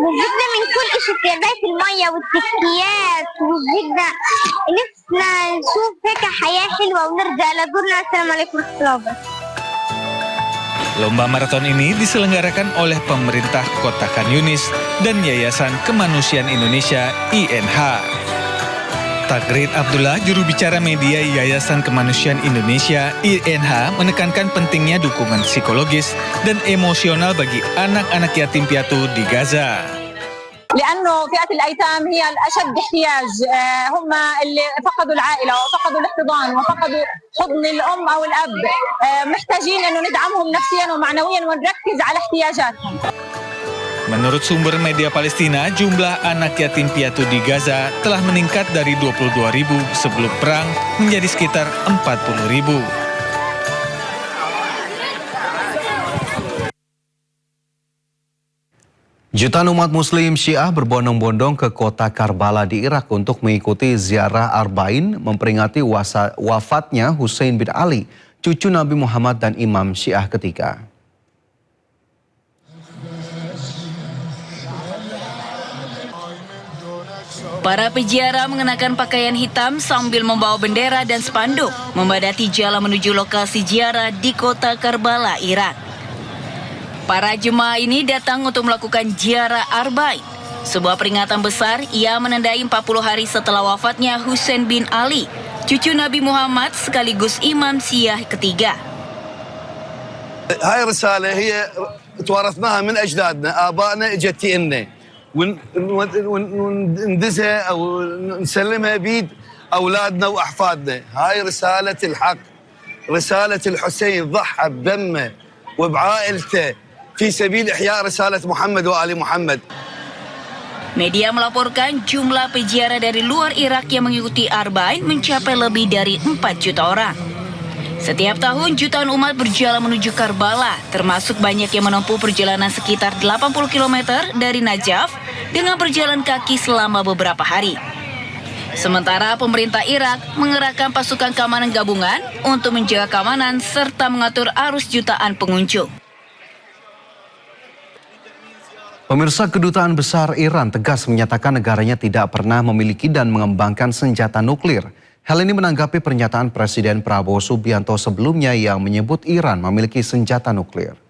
وزهقنا من كل شيء تربية المية والتكيات وزهقنا نفسنا نشوف هيك حياة حلوة ونرجع لدورنا. السلام عليكم ورحمة الله وبركاته. Lomba maraton ini diselenggarakan oleh pemerintah Kota Khan Yunis dan Yayasan Kemanusiaan Indonesia INH. Tagrid Abdullah, juru bicara media Yayasan Kemanusiaan Indonesia INH, menekankan pentingnya dukungan psikologis dan emosional bagi anak-anak yatim piatu di Gaza. لأنه فئة الأيتام هي الأشد احتياج، هم اللي فقدوا العائلة وفقدوا الاحتضان وفقدوا حضن الأم أو الأب، محتاجين إنه ندعمهم نفسيا ومعنويا ونركز على احتياجاتهم. Menurut sumber media Palestina, jumlah anak yatim piatu di Gaza telah meningkat dari 22.000 sebelum perang menjadi sekitar 40.000. Jutaan umat muslim Syiah berbondong-bondong ke kota Karbala di Irak untuk mengikuti ziarah Arba'in memperingati wafatnya Hussein bin Ali, cucu Nabi Muhammad dan Imam Syiah ketiga. Para peziarah mengenakan pakaian hitam sambil membawa bendera dan spanduk membadati jalan menuju lokasi ziarah di kota Karbala, Irak. Para jemaah ini datang untuk melakukan ziarah Arba'in, sebuah peringatan besar ia menandai 40 hari setelah wafatnya Husain bin Ali, cucu Nabi Muhammad sekaligus Imam Syiah ketiga. هاي الرسالة هي تورثناها من أجدادنا آبائنا اجت لنا وندزها أو نسلمها بيد أولادنا وأحفادنا. هاي رسالة الحق، رسالة الحسين ضحى بدمه وبعائلته في سبيل إحياء رسالة محمد وآل محمد. Media melaporkan jumlah peziarah dari luar Irak yang mengikuti Arba'in mencapai lebih dari 4 juta orang. Setiap tahun jutaan umat berjalan menuju Karbala, termasuk banyak yang menempuh perjalanan sekitar 80 km dari Najaf dengan berjalan kaki selama beberapa hari. Sementara pemerintah Irak mengerahkan pasukan keamanan gabungan untuk menjaga keamanan serta mengatur arus jutaan pengunjung. Pemirsa, Kedutaan Besar Iran tegas menyatakan negaranya tidak pernah memiliki dan mengembangkan senjata nuklir. Hal ini menanggapi pernyataan Presiden Prabowo Subianto sebelumnya yang menyebut Iran memiliki senjata nuklir.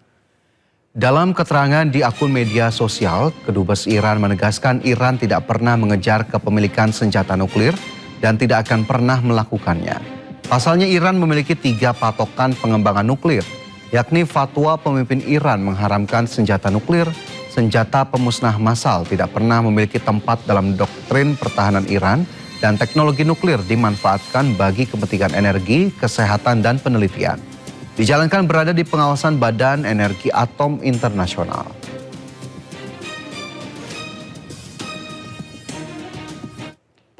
Dalam keterangan di akun media sosial, Kedubes Iran menegaskan Iran tidak pernah mengejar kepemilikan senjata nuklir dan tidak akan pernah melakukannya. Pasalnya Iran memiliki 3 patokan pengembangan nuklir, yakni fatwa pemimpin Iran mengharamkan senjata nuklir, senjata pemusnah massal tidak pernah memiliki tempat dalam doktrin pertahanan Iran, dan teknologi nuklir dimanfaatkan bagi kepentingan energi, kesehatan, dan penelitian. Dijalankan berada di pengawasan Badan Energi Atom Internasional.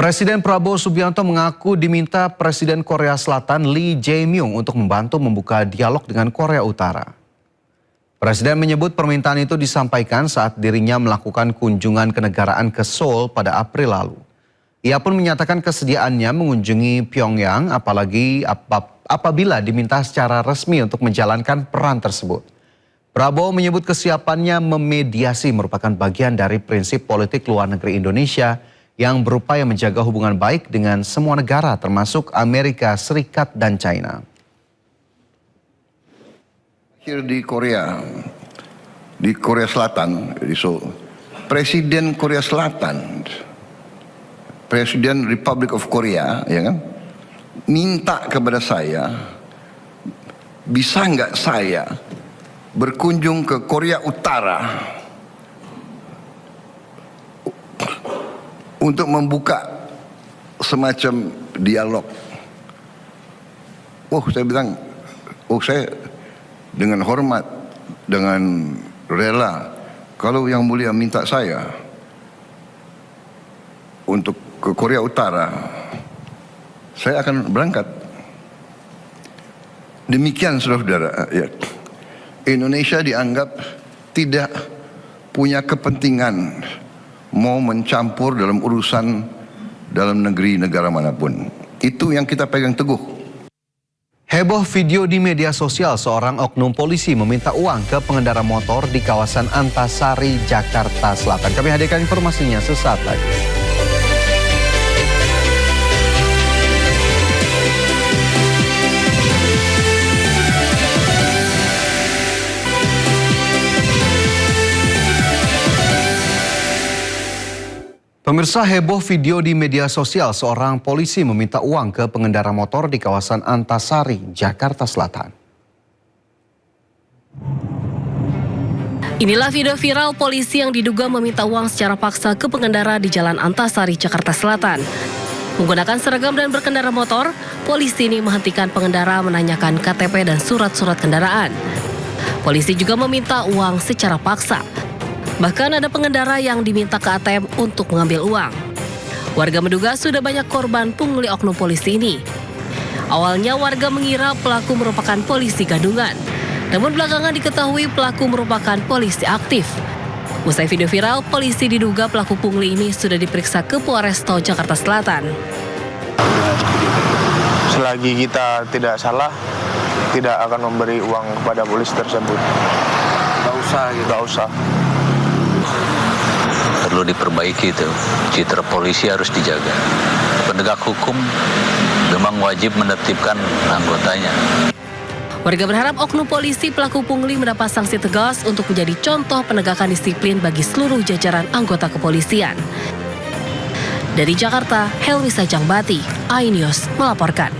Presiden Prabowo Subianto mengaku diminta Presiden Korea Selatan Lee Jae-myung untuk membantu membuka dialog dengan Korea Utara. Presiden menyebut permintaan itu disampaikan saat dirinya melakukan kunjungan kenegaraan ke Seoul pada April lalu. Ia pun menyatakan kesediaannya mengunjungi Pyongyang apabila diminta secara resmi untuk menjalankan peran tersebut. Prabowo menyebut kesiapannya memediasi merupakan bagian dari prinsip politik luar negeri Indonesia yang berupaya menjaga hubungan baik dengan semua negara termasuk Amerika Serikat dan China. Di Korea Selatan, Presiden Korea Selatan, Presiden Republic of Korea, ya kan, minta kepada saya, bisa nggak saya berkunjung ke Korea Utara untuk membuka semacam dialog. Saya bilang, saya dengan hormat, dengan rela, kalau Yang Mulia minta saya untuk ke Korea Utara, saya akan berangkat. Demikian saudara-saudara, ya. Indonesia dianggap tidak punya kepentingan mau mencampur dalam urusan dalam negeri negara manapun. Itu yang kita pegang teguh. Heboh video di media sosial seorang oknum polisi meminta uang ke pengendara motor di kawasan Antasari, Jakarta Selatan. Kami hadirkan informasinya sesaat lagi. Pemirsa, heboh video di media sosial seorang polisi meminta uang ke pengendara motor di kawasan Antasari, Jakarta Selatan. Inilah video viral polisi yang diduga meminta uang secara paksa ke pengendara di Jalan Antasari, Jakarta Selatan. Menggunakan seragam dan berkendara motor, polisi ini menghentikan pengendara menanyakan KTP dan surat-surat kendaraan. Polisi juga meminta uang secara paksa. Bahkan ada pengendara yang diminta ke ATM untuk mengambil uang. Warga menduga sudah banyak korban pungli oknum polisi ini. Awalnya warga mengira pelaku merupakan polisi gadungan. Namun belakangan diketahui pelaku merupakan polisi aktif. Usai video viral, polisi diduga pelaku pungli ini sudah diperiksa ke Polresto Jakarta Selatan. Selagi kita tidak salah, tidak akan memberi uang kepada polisi tersebut. Nggak usah. Perlu diperbaiki itu, citra polisi harus dijaga. Penegak hukum memang wajib menertibkan anggotanya. Warga berharap oknum polisi pelaku pungli mendapat sanksi tegas untuk menjadi contoh penegakan disiplin bagi seluruh jajaran anggota kepolisian. Dari Jakarta, Helmi Sajangbati, iNews melaporkan.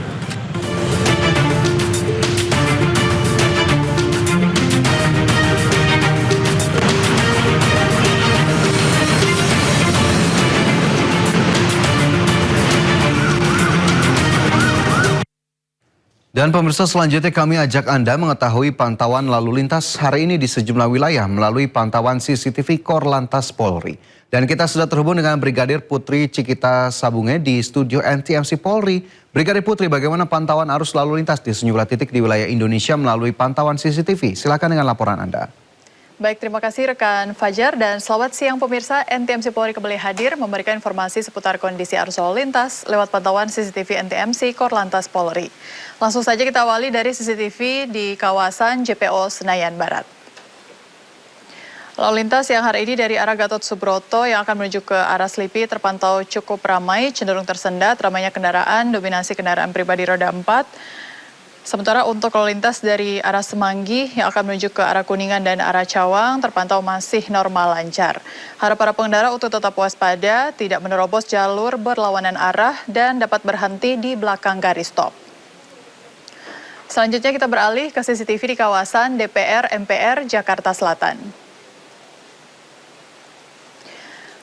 Dan pemirsa, selanjutnya kami ajak Anda mengetahui pantauan lalu lintas hari ini di sejumlah wilayah melalui pantauan CCTV Korlantas Polri. Dan kita sudah terhubung dengan Brigadir Putri Cikita Sabunge di studio NTMC Polri. Brigadir Putri, bagaimana pantauan arus lalu lintas di sejumlah titik di wilayah Indonesia melalui pantauan CCTV? Silakan dengan laporan Anda. Baik, terima kasih rekan Fajar dan selamat siang pemirsa. NTMC Polri kembali hadir memberikan informasi seputar kondisi arus lalu lintas lewat pantauan CCTV NTMC Korlantas Polri. Langsung saja kita awali dari CCTV di kawasan JPO Senayan Barat. Lalu lintas yang hari ini dari arah Gatot Subroto yang akan menuju ke arah Slipi terpantau cukup ramai, cenderung tersendat, ramainya kendaraan, dominasi kendaraan pribadi roda 4. Sementara untuk lalu lintas dari arah Semanggi yang akan menuju ke arah Kuningan dan arah Cawang terpantau masih normal lancar. Harap para pengendara untuk tetap waspada, tidak menerobos jalur berlawanan arah dan dapat berhenti di belakang garis stop. Selanjutnya kita beralih ke CCTV di kawasan DPR MPR Jakarta Selatan.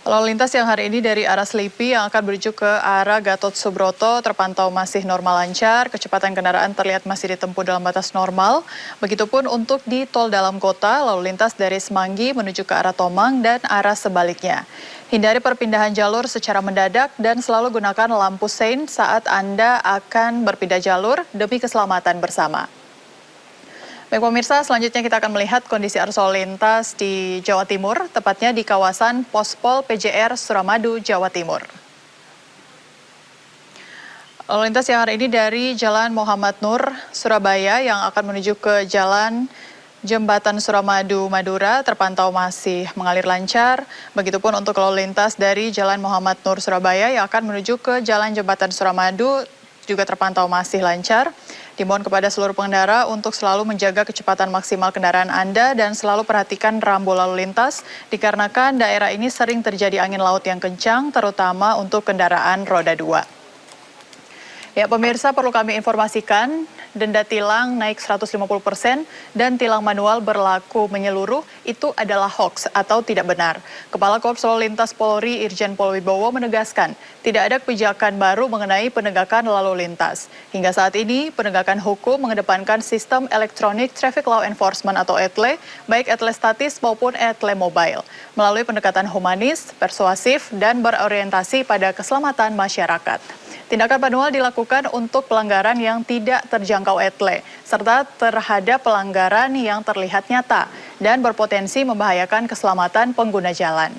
Lalu lintas yang hari ini dari arah Slipi yang akan menuju ke arah Gatot Subroto terpantau masih normal lancar, kecepatan kendaraan terlihat masih ditempuh dalam batas normal. Begitupun untuk di tol dalam kota, lalu lintas dari Semanggi menuju ke arah Tomang dan arah sebaliknya. Hindari perpindahan jalur secara mendadak dan selalu gunakan lampu sein saat Anda akan berpindah jalur demi keselamatan bersama. Baik pemirsa, selanjutnya kita akan melihat kondisi arus lalu lintas di Jawa Timur, tepatnya di kawasan Pospol PJR Suramadu, Jawa Timur. Lalu lintas yang hari ini dari Jalan Muhammad Nur, Surabaya yang akan menuju ke Jalan Jembatan Suramadu, Madura terpantau masih mengalir lancar. Begitupun untuk lalu lintas dari Jalan Muhammad Nur, Surabaya yang akan menuju ke Jalan Jembatan Suramadu juga terpantau masih lancar. Dimohon kepada seluruh pengendara untuk selalu menjaga kecepatan maksimal kendaraan Anda dan selalu perhatikan rambu lalu lintas dikarenakan daerah ini sering terjadi angin laut yang kencang terutama untuk kendaraan roda 2. Ya pemirsa, perlu kami informasikan, denda tilang naik 150% dan tilang manual berlaku menyeluruh itu adalah hoax atau tidak benar. Kepala Korps Lalu Lintas Polri Irjen Pol Wibowo menegaskan, tidak ada kebijakan baru mengenai penegakan lalu lintas. Hingga saat ini, penegakan hukum mengedepankan sistem Electronic Traffic Law Enforcement atau ETLE, baik ETLE statis maupun ETLE mobile, melalui pendekatan humanis, persuasif, dan berorientasi pada keselamatan masyarakat. Tindakan manual dilakukan untuk pelanggaran yang tidak terjangkau ETLE, serta terhadap pelanggaran yang terlihat nyata dan berpotensi membahayakan keselamatan pengguna jalan.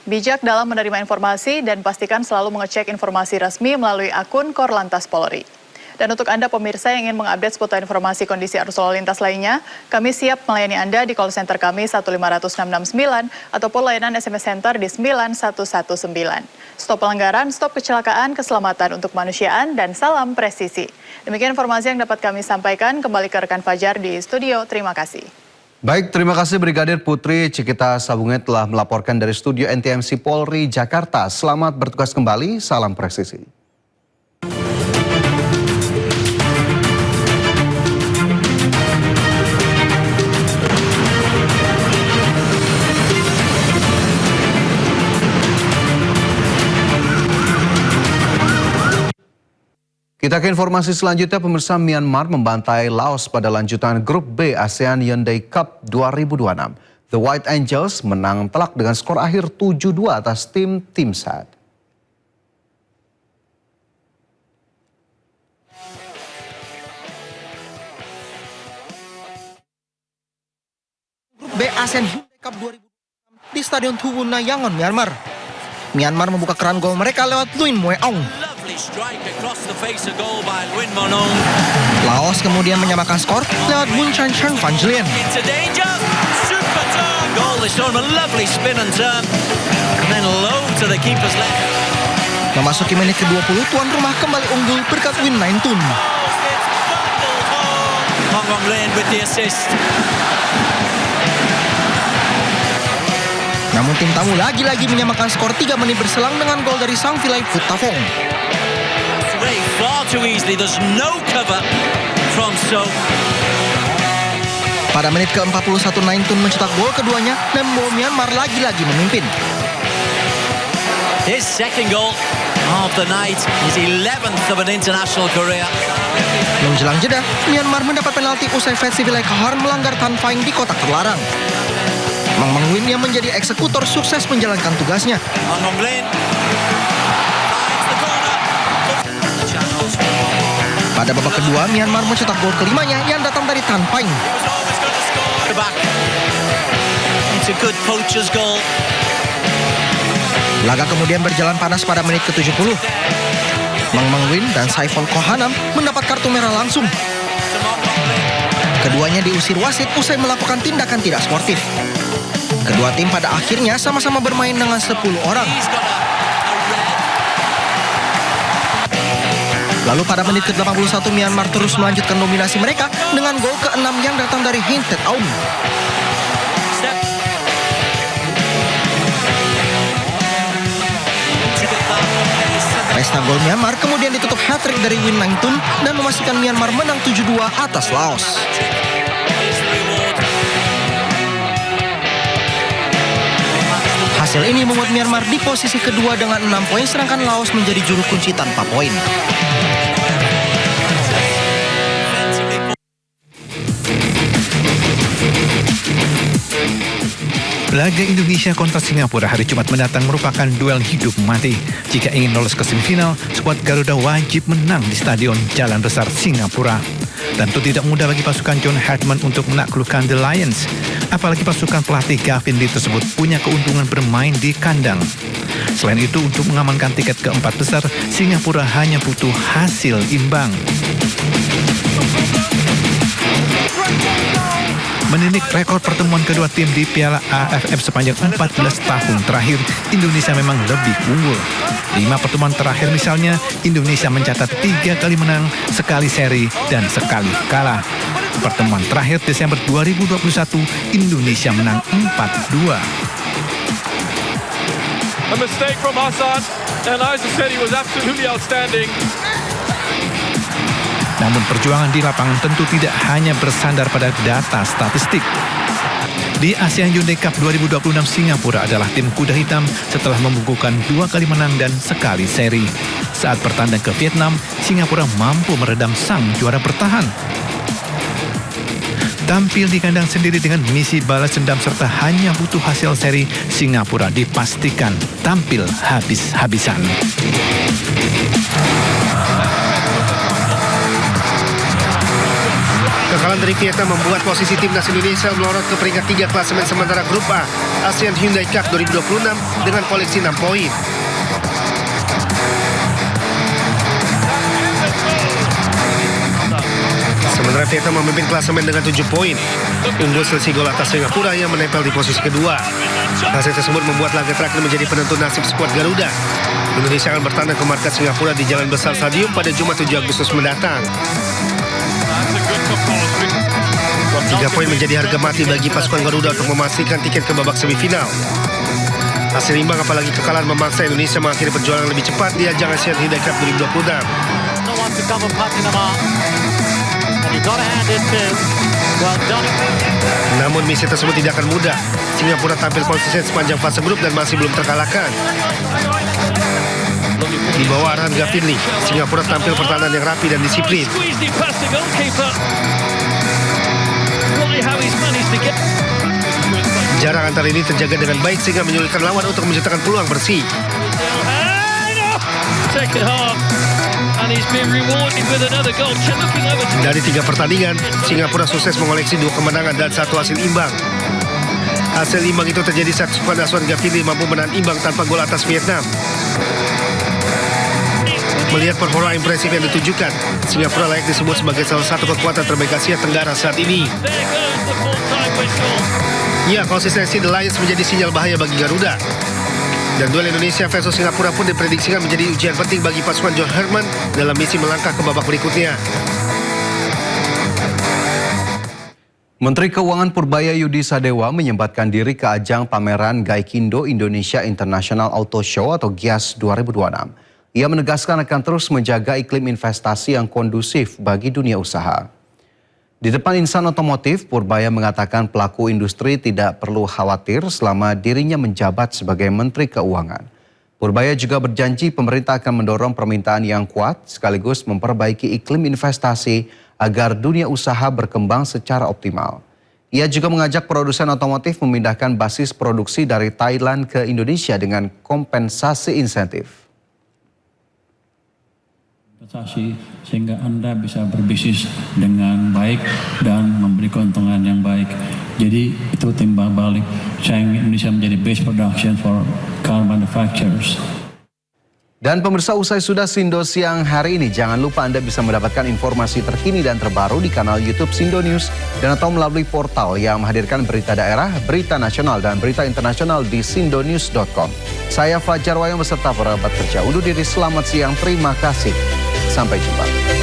Bijak dalam menerima informasi dan pastikan selalu mengecek informasi resmi melalui akun Korlantas Polri. Dan untuk Anda pemirsa yang ingin mengupdate seputar informasi kondisi arus lalu lintas lainnya, kami siap melayani Anda di call center kami 1500669 ataupun layanan SMS Center di 9119. Stop pelanggaran, stop kecelakaan, keselamatan untuk kemanusiaan, dan salam presisi. Demikian informasi yang dapat kami sampaikan. Kembali ke rekan Fajar di studio. Terima kasih. Baik, terima kasih Brigadir Putri Cikita Sabunge telah melaporkan dari studio NTMC Polri Jakarta. Selamat bertugas kembali, salam presisi. Kita ke informasi selanjutnya, pemirsa. Myanmar membantai Laos pada lanjutan Grup B ASEAN Hyundai Cup 2026. The White Angels menang telak dengan skor akhir 7-2 atas tim Timsat. Grup B ASEAN Hyundai Cup 2026 di Stadion Thubuna, Yangon, Myanmar. Myanmar membuka keran gol mereka lewat Luin Moe Ong. Laos kemudian menyamakan skor lewat Bun Chan Chan Van Jlien. Memasuki menit ke-20, tuan rumah kembali unggul berkat Win Naintun. Hong Kong Lane with the assist. Namun tim tamu lagi-lagi menyamakan skor 3 menit berselang dengan gol dari sang Vilai Putavong. Away far too easily. There's no cover from So. Pada menit ke-41 Naintun mencetak gol keduanya dan membawa Myanmar lagi-lagi memimpin. His second goal of the night, his 11th of an international career. Menjelang jeda, Myanmar mendapat penalti usai Vetsi Vilai Kahorn melanggar Tan Phaing di kotak terlarang. Mang Mang Win yang menjadi eksekutor sukses menjalankan tugasnya. Mang Mang Win. Pada babak kedua, Myanmar mencetak gol kelimanya yang datang dari Tan Phaing. It's a good poacher's goal. Laga kemudian berjalan panas pada menit ke-70. Mang Mang Win dan Saiful Kohanam mendapat kartu merah langsung. Keduanya diusir wasit usai melakukan tindakan tidak sportif. Kedua tim pada akhirnya sama-sama bermain dengan 10 orang. Lalu pada menit ke-81 Myanmar terus melanjutkan dominasi mereka dengan gol ke-6 yang datang dari Hien Tet Aum. Pesta gol Myanmar kemudian ditutup hat-trick dari Win Naintun dan memastikan Myanmar menang 7-2 atas Laos. Hasil ini membuat Myanmar di posisi kedua dengan 6 poin sedangkan Laos menjadi juru kunci tanpa poin. Laga Indonesia kontra Singapura hari Jumat mendatang merupakan duel hidup mati. Jika ingin lolos ke semifinal, skuad Garuda wajib menang di Stadion Jalan Besar Singapura. Tentu tidak mudah bagi pasukan John Hartman untuk menaklukkan The Lions. Apalagi pasukan pelatih Gavin Lee tersebut punya keuntungan bermain di kandang. Selain itu, untuk mengamankan tiket keempat besar, Singapura hanya butuh hasil imbang. Menilik rekor pertemuan kedua tim di Piala AFF sepanjang 14 tahun terakhir, Indonesia memang lebih unggul. 5 pertemuan terakhir misalnya, Indonesia mencatat 3 kali menang, sekali seri, dan sekali kalah. Pertemuan terakhir Desember 2021, Indonesia menang 4-2. A mistake from Hassan, and Isaac said he was absolutely outstanding. Namun perjuangan di lapangan tentu tidak hanya bersandar pada data statistik. Di ASEAN Hyundai Cup 2026, Singapura adalah tim kuda hitam setelah membukukan 2 kali menang dan sekali seri. Saat bertandang ke Vietnam, Singapura mampu meredam sang juara bertahan. Tampil di kandang sendiri dengan misi balas dendam serta hanya butuh hasil seri, Singapura dipastikan tampil habis-habisan. Kekalahan dari Vietnam membuat posisi timnas Indonesia melorot ke peringkat 3 klasemen sementara Grup A ASEAN Hyundai Cup 2026 dengan koleksi 6 poin. Sementara Vietnam memimpin klasemen dengan 7 poin. Unggul selisih gol atas Singapura yang menempel di posisi kedua. Hasil tersebut membuat laga terakhir menjadi penentu nasib skuad Garuda. Indonesia akan bertandang ke markas Singapura di Jalan Besar Stadium pada Jumat 7 Agustus mendatang. 3 poin menjadi harga mati bagi pasukan Garuda untuk memastikan tiket ke babak semifinal. Hasil imbang apalagi kekalahan memaksa Indonesia mengakhiri perjuangan lebih cepat di ajang ASEAN Hyundai Cup 2026. Namun misi tersebut tidak akan mudah. Singapura tampil konsisten sepanjang fase grup dan masih belum terkalahkan. Di bawah arahan Gavin Lee, Singapura tampil pertahanan yang rapi dan disiplin. Jarak antara ini terjaga dengan baik sehingga menyulitkan lawan untuk menciptakan peluang bersih. Dari 3 pertandingan, Singapura sukses mengoleksi 2 kemenangan dan 1 hasil imbang. Hasil imbang itu terjadi saat skuad asuhan Gavin Lee mampu menahan imbang tanpa gol atas Vietnam. Melihat performa impresif yang ditunjukkan, Singapura layak disebut sebagai salah satu kekuatan terbaik Asia Tenggara saat ini. Ya, konsistensi The Lions menjadi sinyal bahaya bagi Garuda. Dan duel Indonesia versus Singapura pun diprediksikan menjadi ujian penting bagi pasukan John Hartman dalam misi melangkah ke babak berikutnya. Menteri Keuangan Purbaya Yudi Sadewa menyempatkan diri ke ajang pameran Gaikindo Indonesia International Auto Show atau GIAS 2026. Ia menegaskan akan terus menjaga iklim investasi yang kondusif bagi dunia usaha. Di depan insan otomotif, Purbaya mengatakan pelaku industri tidak perlu khawatir selama dirinya menjabat sebagai Menteri Keuangan. Purbaya juga berjanji pemerintah akan mendorong permintaan yang kuat sekaligus memperbaiki iklim investasi agar dunia usaha berkembang secara optimal. Ia juga mengajak produsen otomotif memindahkan basis produksi dari Thailand ke Indonesia dengan kompensasi insentif. Sehingga Anda bisa berbisnis dengan baik dan memberi keuntungan yang baik. Jadi itu timbal balik saya ingin Indonesia menjadi base production for car manufacturers. Dan pemirsa, usai sudah Sindo Siang hari ini, jangan lupa Anda bisa mendapatkan informasi terkini dan terbaru di kanal YouTube Sindo News dan atau melalui portal yang menghadirkan berita daerah, berita nasional, dan berita internasional di sindonews.com. Saya Fajar Wayang beserta para kerabat kerja undur diri, selamat siang, terima kasih. Sampai jumpa.